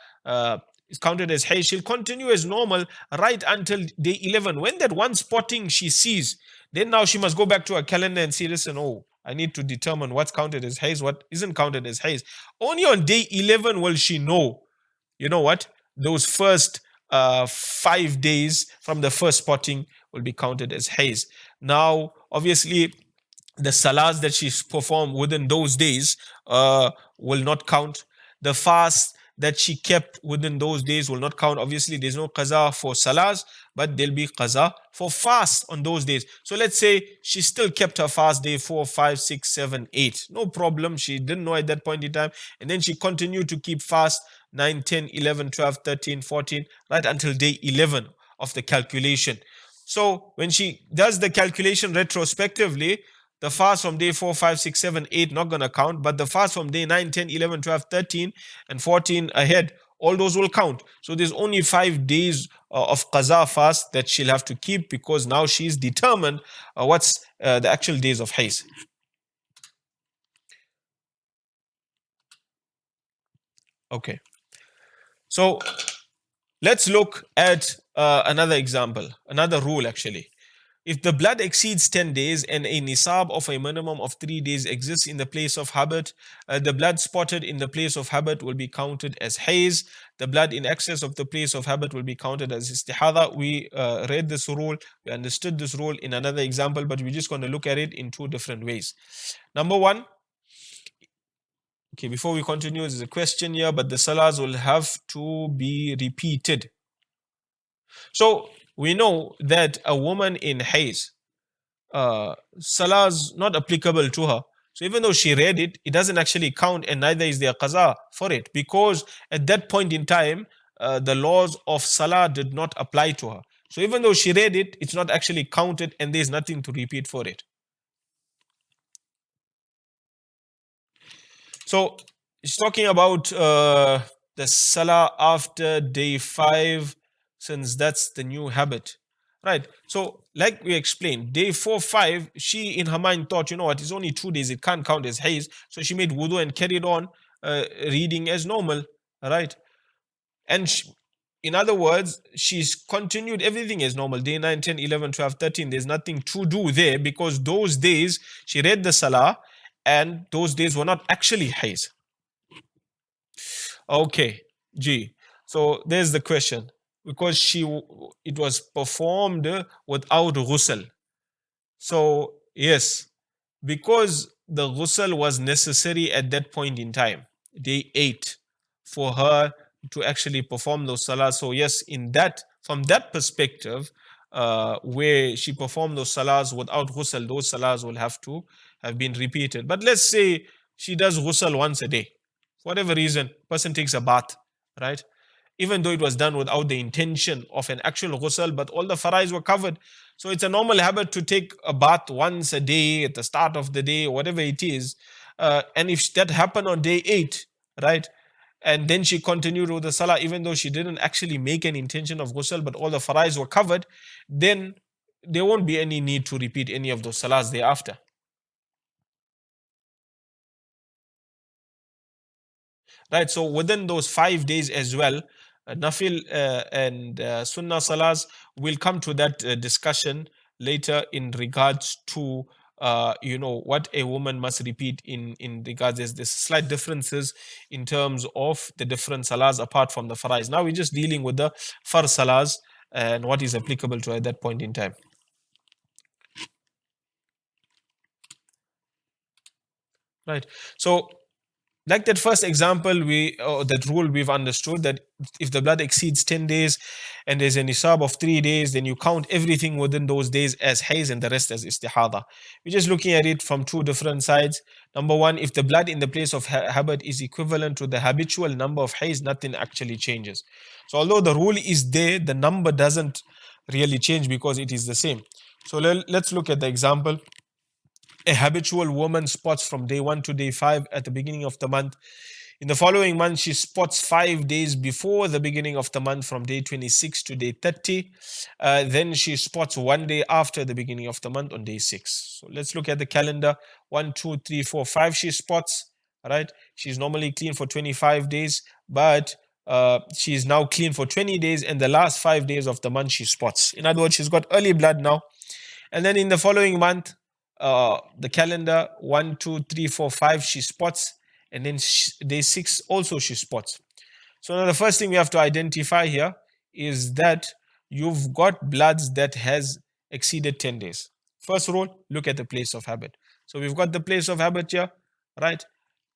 Is counted as hay. She'll continue as normal right until day 11. When that one spotting she sees, then now she must go back to her calendar and say, listen, I need to determine what's counted as haze, what isn't counted as haze. Only on day 11 will she know, you know what, those first 5 days from the first spotting will be counted as haze. Now, obviously, the salahs that she's performed within those days will not count. The fast that she kept within those days will not count. Obviously, there's no qaza for salahs, but there'll be qaza for fast on those days. So let's say she still kept her fast day 4, 5, 6, 7, 8. No problem. She didn't know at that point in time. And then she continued to keep fast 9, 10, 11, 12, 13, 14, right until day 11 of the calculation. So when she does the calculation retrospectively, the fast from day 4, 5, 6, 7, 8 not going to count, but the fast from day 9, 10, 11, 12, 13, and 14 ahead, all those will count. So there's only 5 days of qaza fast that she'll have to keep, because now she's determined what's the actual days of hayd. Okay. So let's look at another example, another rule actually. If the blood exceeds 10 days and a nisab of a minimum of 3 days exists in the place of habit, the blood spotted in the place of habit will be counted as hayd. The blood in excess of the place of habit will be counted as istihaadhah. We read this rule, we understood this rule in another example, but we're just going to look at it in two different ways. Number one, okay, before we continue, there's a question here, but the salahs will have to be repeated. So we know that a woman in hayd, salahs not applicable to her. So even though she read it, it doesn't actually count, and neither is there qaza for it, because at that point in time, the laws of salah did not apply to her. So even though she read it, it's not actually counted, and there's nothing to repeat for it. So it's talking about the salah after day 5, since that's the new habit. Right. So, like we explained, day 4, 5, she in her mind thought, you know what, it's only 2 days, it can't count as hayd. So she made wudu and carried on reading as normal. Right. And in other words, she's continued everything as normal. Day 9, 10, 11, 12, 13. There's nothing to do there, because those days she read the salah and those days were not actually hayd. Okay, G. So there's the question. Because it was performed without ghusl. So yes, because the ghusl was necessary at that point in time, day 8, for her to actually perform those salahs. So yes, from that perspective, where she performed those salahs without ghusl, those salahs will have to have been repeated. But let's say she does ghusl once a day, for whatever reason, person takes a bath, right? Even though it was done without the intention of an actual ghusl, but all the farais were covered. So it's a normal habit to take a bath once a day at the start of the day, whatever it is. And if that happened on day 8, right, and then she continued with the salah, even though she didn't actually make an intention of ghusl, but all the farais were covered, then there won't be any need to repeat any of those salahs thereafter. Right, so within those 5 days as well, nafil and sunnah salahs, will come to that discussion later in regards to what a woman must repeat in regards. There's slight differences in terms of the different salahs apart from the farais. Now we're just dealing with the far salahs and what is applicable to at that point in time. Right, so like that first example, that rule we've understood, that if the blood exceeds 10 days and there's a nisab of 3 days, then you count everything within those days as hayd and the rest as istihaadhah. We're just looking at it from two different sides. Number one, if the blood in the place of habit is equivalent to the habitual number of hayd, nothing actually changes. So although the rule is there, the number doesn't really change because it is the same. So let's look at the example. A habitual woman spots from day 1 to day 5 at the beginning of the month. In the following month, she spots 5 days before the beginning of the month, from day 26 to day 30. Then she spots 1 day after the beginning of the month on day 6. So let's look at the calendar. 1, 2, 3, 4, 5 she spots. Right? She's normally clean for 25 days, but she's now clean for 20 days, and the last 5 days of the month she spots. In other words, she's got early blood now. And then in the following month, the calendar 1, 2, 3, 4, 5 she spots, and then day 6 also she spots. So now the first thing we have to identify here is that you've got bloods that has exceeded 10 days. First rule, look at the place of habit. So we've got the place of habit here, right?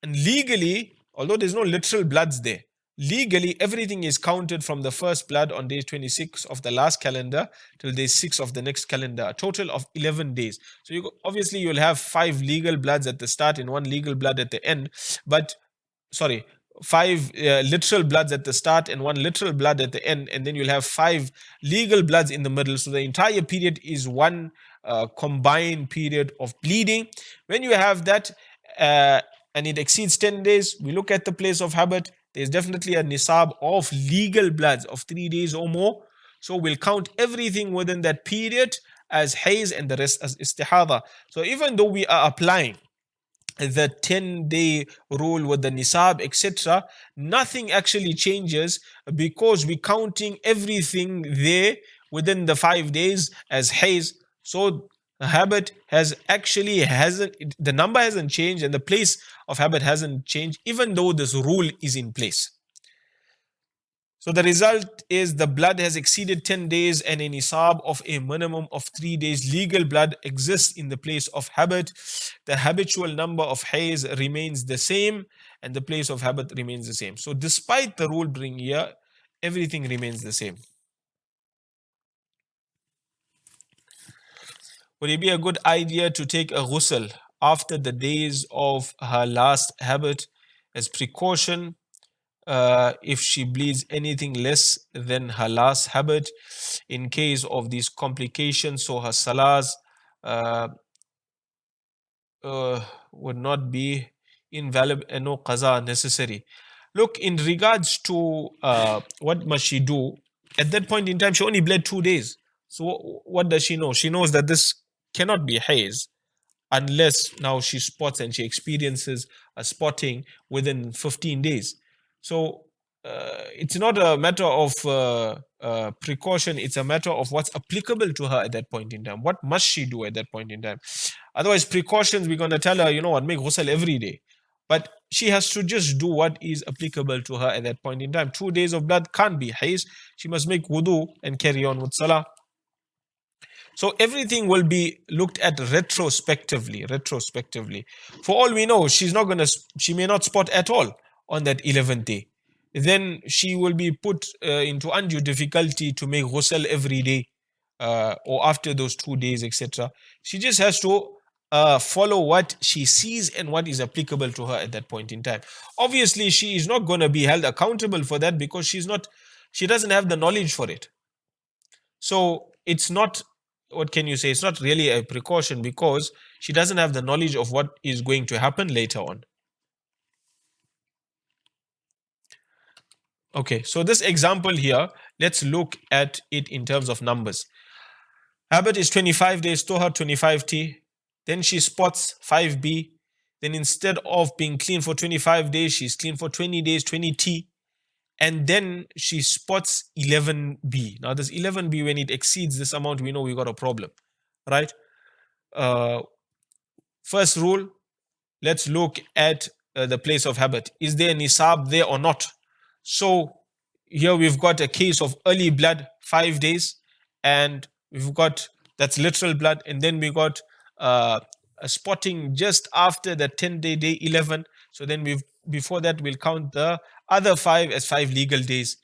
And legally, although there's no literal bloods there, legally everything is counted from the first blood on day 26 of the last calendar till day 6 of the next calendar, a total of 11 days. So obviously you'll have 5 legal bloods at the start and 1 legal blood at the end, but sorry, five literal bloods at the start and one literal blood at the end, and then you'll have five legal bloods in the middle. So the entire period is one combined period of bleeding. When you have that uh, and it exceeds 10 days, we look at the place of habit. There's definitely a nisab of legal bloods of 3 days or more. So we'll count everything within that period as haze and the rest as istihadha. So even though we are applying the 10-day rule with the nisab, etc., nothing actually changes because we're counting everything there within the 5 days as haze. So the habit hasn't, the number hasn't changed and the place of habit hasn't changed, even though this rule is in place. So the result is the blood has exceeded 10 days and a nisab of a minimum of 3 days legal blood exists in the place of habit. The habitual number of hays remains the same and the place of habit remains the same. So despite the rule being here, everything remains the same. Would it be a good idea to take a ghusl after the days of her last habit as precaution if she bleeds anything less than her last habit in case of these complications, so her salahs uh, would not be invalid and no qaza necessary? Look, in regards to what must she do, at that point in time, she only bled 2 days. So what does she know? She knows that this cannot be haze unless now she spots and she experiences a spotting within 15 days. So it's not a matter of precaution, it's a matter of what's applicable to her at that point in time. What must she do at that point in time? Otherwise, precautions, we're going to tell her, you know what, make ghusl every day. But she has to just do what is applicable to her at that point in time. 2 days of blood can't be haze. She must make wudu and carry on with salah. So everything will be looked at retrospectively. For all we know, she may not spot at all on that 11th day. Then she will be put into undue difficulty to make ghusl every day or after those 2 days, etc. She just has to follow what she sees and what is applicable to her at that point in time. Obviously, she is not going to be held accountable for that because she doesn't have the knowledge for it. So it's not, what can you say? It's not really a precaution because she doesn't have the knowledge of what is going to happen later on. Okay, so this example here, let's look at it in terms of numbers. Habit is 25 days, to her 25T. Then she spots 5B. Then instead of being clean for 25 days, she's clean for 20 days, 20T. And then she spots 11B. Now this 11B, when it exceeds this amount, we know we got a problem, right? First rule, let's look at the place of habit. Is there nisab there or not? So here we've got a case of early blood, 5 days, and we've got, that's literal blood, and then we got a spotting just after the 10-day 11. So then before that we'll count the other 5 as 5 legal days.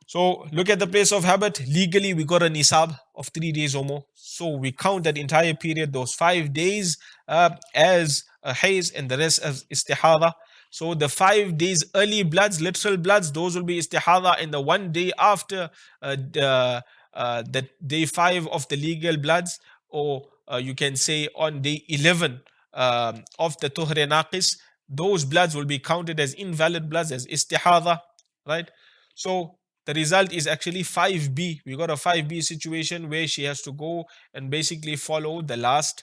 So look at the place of habit. Legally, we got a nisab of 3 days or more. So we count that entire period, those 5 days, as a haze and the rest as istihadhah. So the 5 days early bloods, literal bloods, those will be istihadhah, and the 1 day after the day 5 of the legal bloods, or you can say on day 11 of the tuhr naqis, those bloods will be counted as invalid bloods, as istihadhah, right? So the result is actually 5B. We got a 5B situation where she has to go and basically follow the last,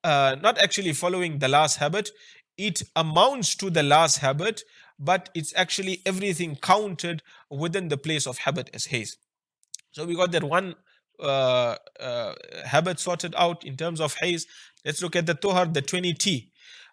not actually following the last habit. It amounts to the last habit, but it's actually everything counted within the place of habit as haze. So we got that one habit sorted out in terms of haze. Let's look at the tuhar, the 20T,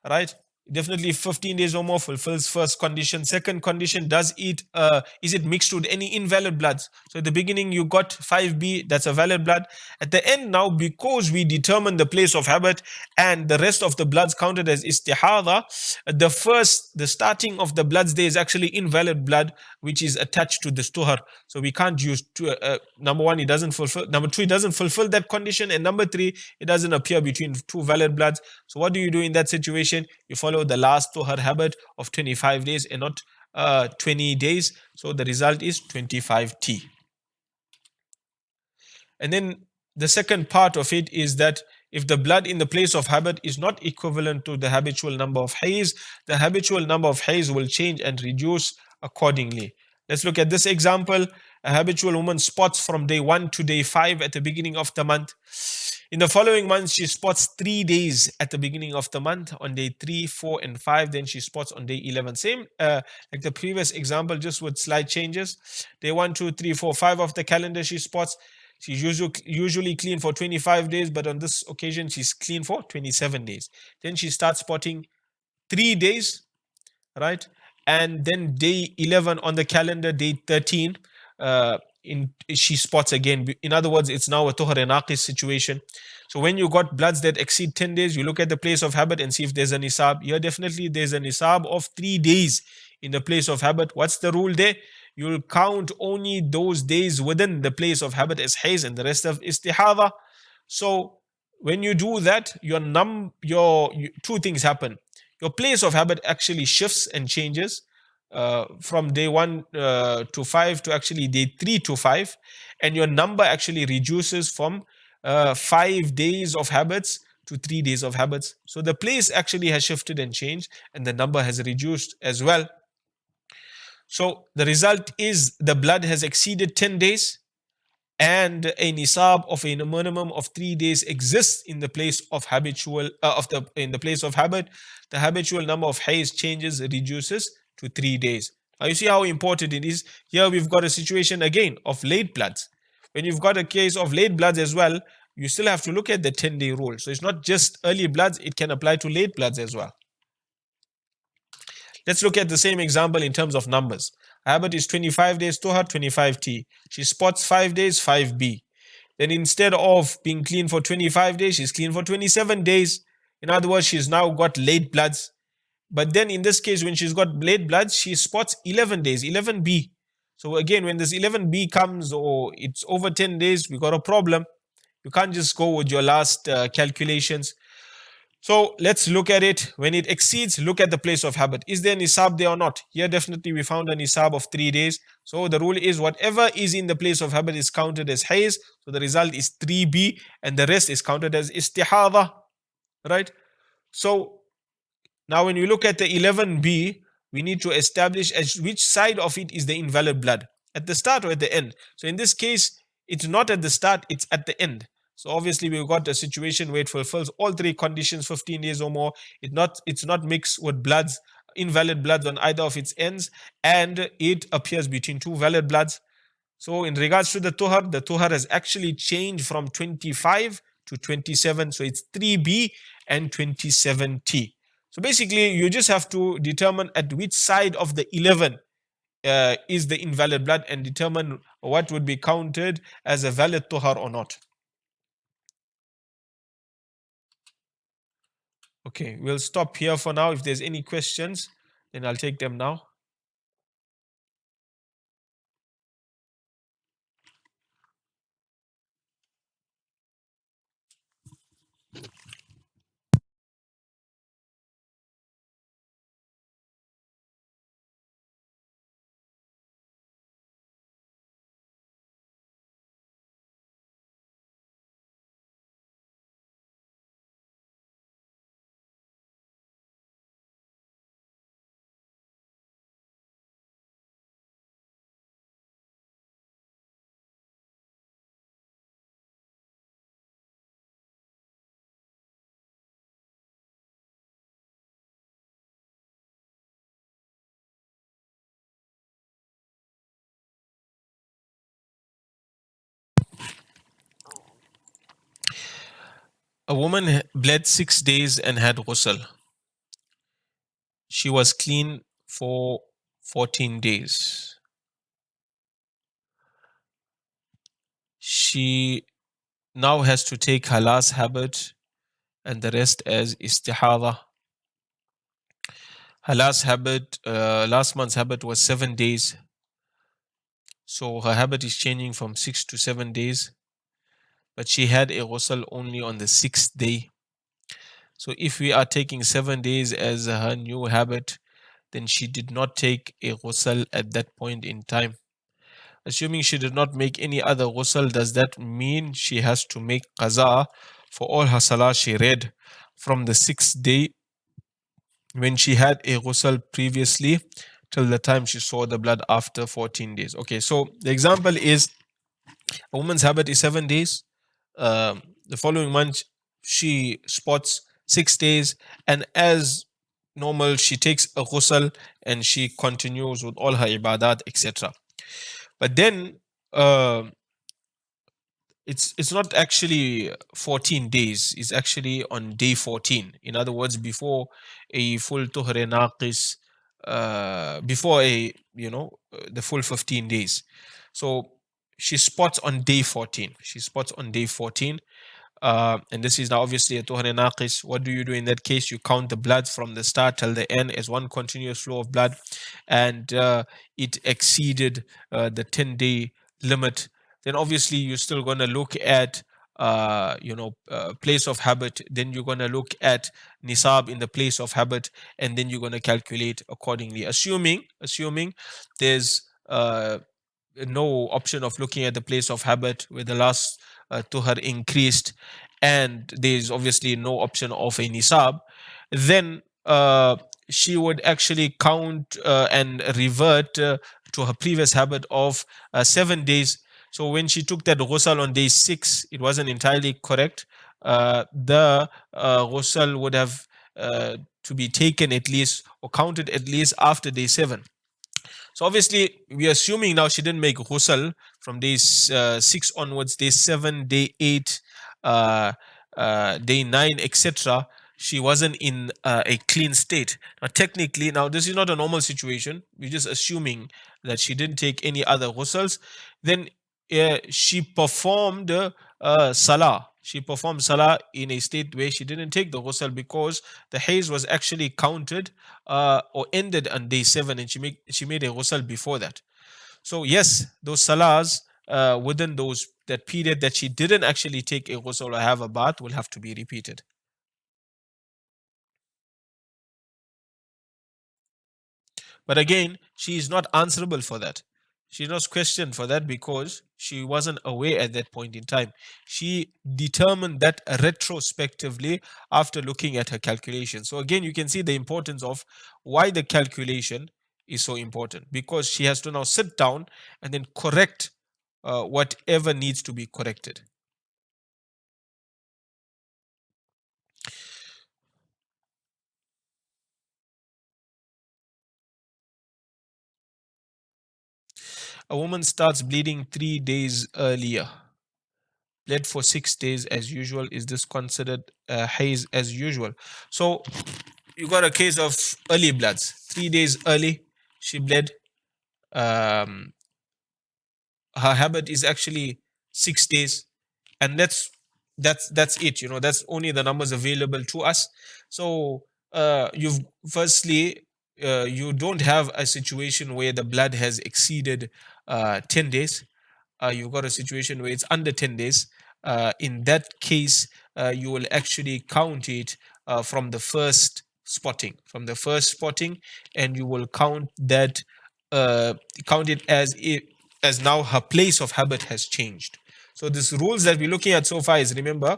right? Definitely 15 days or more fulfills first condition. Second condition, is it mixed with any invalid bloods? So at the beginning you got 5B, that's a valid blood. At the end now, because we determine the place of habit and the rest of the bloods counted as istihadhah, the starting of the bloods there is actually invalid blood which is attached to this tuhar. So we can't use number one, it doesn't fulfill, number two, it doesn't fulfill that condition, and number three, it doesn't appear between two valid bloods. So what do you do in that situation? You follow the last tuhar habit of 25 days and not 20 days. So the result is 25T. And then the second part of it is that if the blood in the place of habit is not equivalent to the habitual number of hays, the habitual number of hays will change and reduce accordingly. Let's look at this example. A habitual woman spots from day 1 to day 5 at the beginning of the month. In the following month, she spots 3 days at the beginning of the month on day 3, 4, and 5. Then she spots on day 11. Same like the previous example, just with slight changes. Day 1, 2, 3, 4, 5 of the calendar she spots. She's usually clean for 25 days, but on this occasion, she's clean for 27 days. Then she starts spotting 3 days, right? And then day 11 on the calendar, day 13, she spots again. In other words, it's now a tuhar and naqis situation. So when you got bloods that exceed 10 days, you look at the place of habit and see if there's a nisab. Here, definitely there's a nisab of 3 days in the place of habit. What's the rule there? You'll count only those days within the place of habit as hays and the rest of istihaadhah. So when you do that, two things happen. Your place of habit actually shifts and changes from day 1 to 5 to actually day 3 to 5, and your number actually reduces from 5 days of habits to 3 days of habits. So the place actually has shifted and changed, and the number has reduced as well. So the result is the blood has exceeded 10 days, and a nisab of a minimum of 3 days exists in the place of in the place of habit. The habitual number of hays changes, reduces to 3 days. Now you see how important it is. Here we've got a situation again of late bloods. When you've got a case of late bloods as well, you still have to look at the 10-day rule. So it's not just early bloods, it can apply to late bloods as well. Let's look at the same example in terms of numbers. Habit is 25 days to her, 25T. She spots 5 days, 5B. Then instead of being clean for 25 days, she's clean for 27 days. In other words, she's now got late bloods. But then in this case, when she's got late bloods, she spots 11 days, 11B. So again, when this 11B comes or it's over 10 days, we got a problem. You can't just go with your last calculations. So let's look at it. When it exceeds, look at the place of habit. Is there nisab there or not? Here definitely we found a nisab of 3 days. So the rule is whatever is in the place of habit is counted as hays. So the result is 3B, and the rest is counted as istihaadhah. Right? So now when you look at the 11B, we need to establish which side of it is the invalid blood, at the start or at the end. So in this case, it's not at the start, it's at the end. So obviously we've got a situation where it fulfills all 3 conditions, 15 days or more. It's not mixed with bloods, invalid bloods on either of its ends, and it appears between 2 valid bloods. So in regards to the tuhar has actually changed from 25 to 27. So it's 3B and 27T. So basically you just have to determine at which side of the 11 is the invalid blood and determine what would be counted as a valid tuhar or not. Okay, we'll stop here for now. If there's any questions, then I'll take them now. A woman bled 6 days and had ghusl. She was clean for 14 days. She now has to take her last habit and the rest as istihaadhah. Her last month's habit was 7 days. So her habit is changing from 6 to 7 days. But she had a ghusl only on the 6th day. So if we are taking 7 days as her new habit, then she did not take a ghusl at that point in time. Assuming she did not make any other ghusl, does that mean she has to make qaza for all her salah she read from the sixth day when she had a ghusl previously till the time she saw the blood after 14 days? Okay, so the example is a woman's habit is 7 days. The following month, she spots 6 days, and as normal, she takes a ghusl and she continues with all her ibadat, etc. But then it's not actually 14 days, it's actually on day 14. In other words, before a full tuhr naqis, before the full 15 days. So she spots on day 14. She spots on day 14. And this is now obviously a tuhar naqis. What do you do in that case? You count the blood from the start till the end as one continuous flow of blood, and it exceeded the 10-day limit. Then obviously you're still going to look at place of habit. Then you're going to look at nisab in the place of habit, and then you're going to calculate accordingly. Assuming there's no option of looking at the place of habit where the last tuhar increased, and there's obviously no option of a nisab, then she would actually count and revert to her previous habit of 7 days. So when she took that ghusl on day 6, it wasn't entirely correct. The ghusl would have to be taken at least or counted at least after day 7. So obviously, we are assuming now she didn't make ghusl from day 6 onwards, day 7, day 8, day 9, etc. She wasn't in a clean state. Now, technically, now this is not a normal situation. We're just assuming that she didn't take any other ghusls. Then she performed salah. She performed salah in a state where she didn't take the ghusl because the haze was actually counted or ended on day 7, and she made a ghusl before that. So yes, those salahs within that period that she didn't actually take a ghusl or have a bath will have to be repeated. But again, she is not answerable for that. She's not questioned for that because she wasn't aware at that point in time. She determined that retrospectively after looking at her calculation. So again, you can see the importance of why the calculation is so important, because she has to now sit down and then correct whatever needs to be corrected. A woman starts bleeding 3 days earlier, bled for 6 days as usual. Is this considered haze as usual? So you got a case of early bloods, 3 days early, she bled. Um, Her habit is actually 6 days, and that's it. That's only the numbers available to us. So you've firstly you don't have a situation where the blood has exceeded 10 days. You've got a situation where it's under 10 days. In that case, you will actually count it from the first spotting, and you will count it as now her place of habit has changed. So these rules that we're looking at so far is, remember,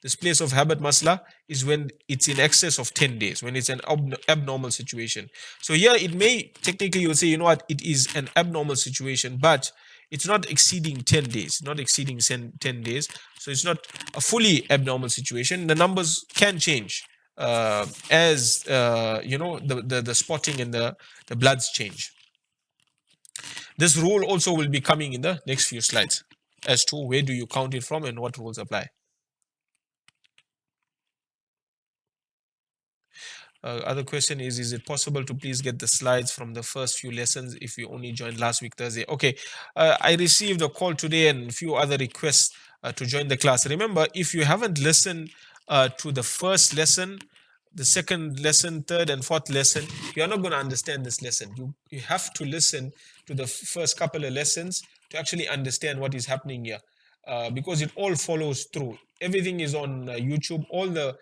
this place of habit masla is when it's in excess of 10 days, when it's an abnormal situation. So here it may technically, you'll say, you know what, it is an abnormal situation, but it's not exceeding 10 days, not exceeding 10 days. So it's not a fully abnormal situation. The numbers can change as the spotting and the bloods change. This rule also will be coming in the next few slides as to where do you count it from and what rules apply. Other question is it possible to please get the slides from the first few lessons if you only joined last week Thursday? Okay, I received a call today and a few other requests to join the class. Remember, if you haven't listened to the first lesson, the second lesson, third and fourth lesson, you're not going to understand this lesson. You have to listen to the first couple of lessons to actually understand what is happening here, because it all follows through. Everything is on YouTube. All the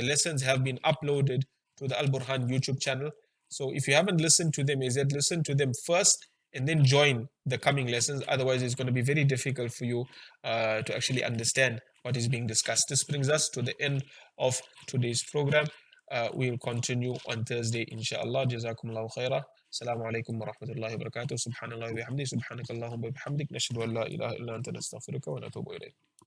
lessons have been uploaded to the Al-Burhan YouTube channel. So if you haven't listened to them, is that listen to them first and then join the coming lessons. Otherwise, it's going to be very difficult for you to actually understand what is being discussed. This brings us to the end of today's program. We'll continue on Thursday, inshallah. Jazakumullahu khairah. Assalamu alaikum wa rahmatullahi wa barakatuh. Subhanallah wa bihamdi. Subhanakallahumma wa bihamdik. Nashhadu an la ilaha illa anta nastaghfiruka wa natubu ilayk.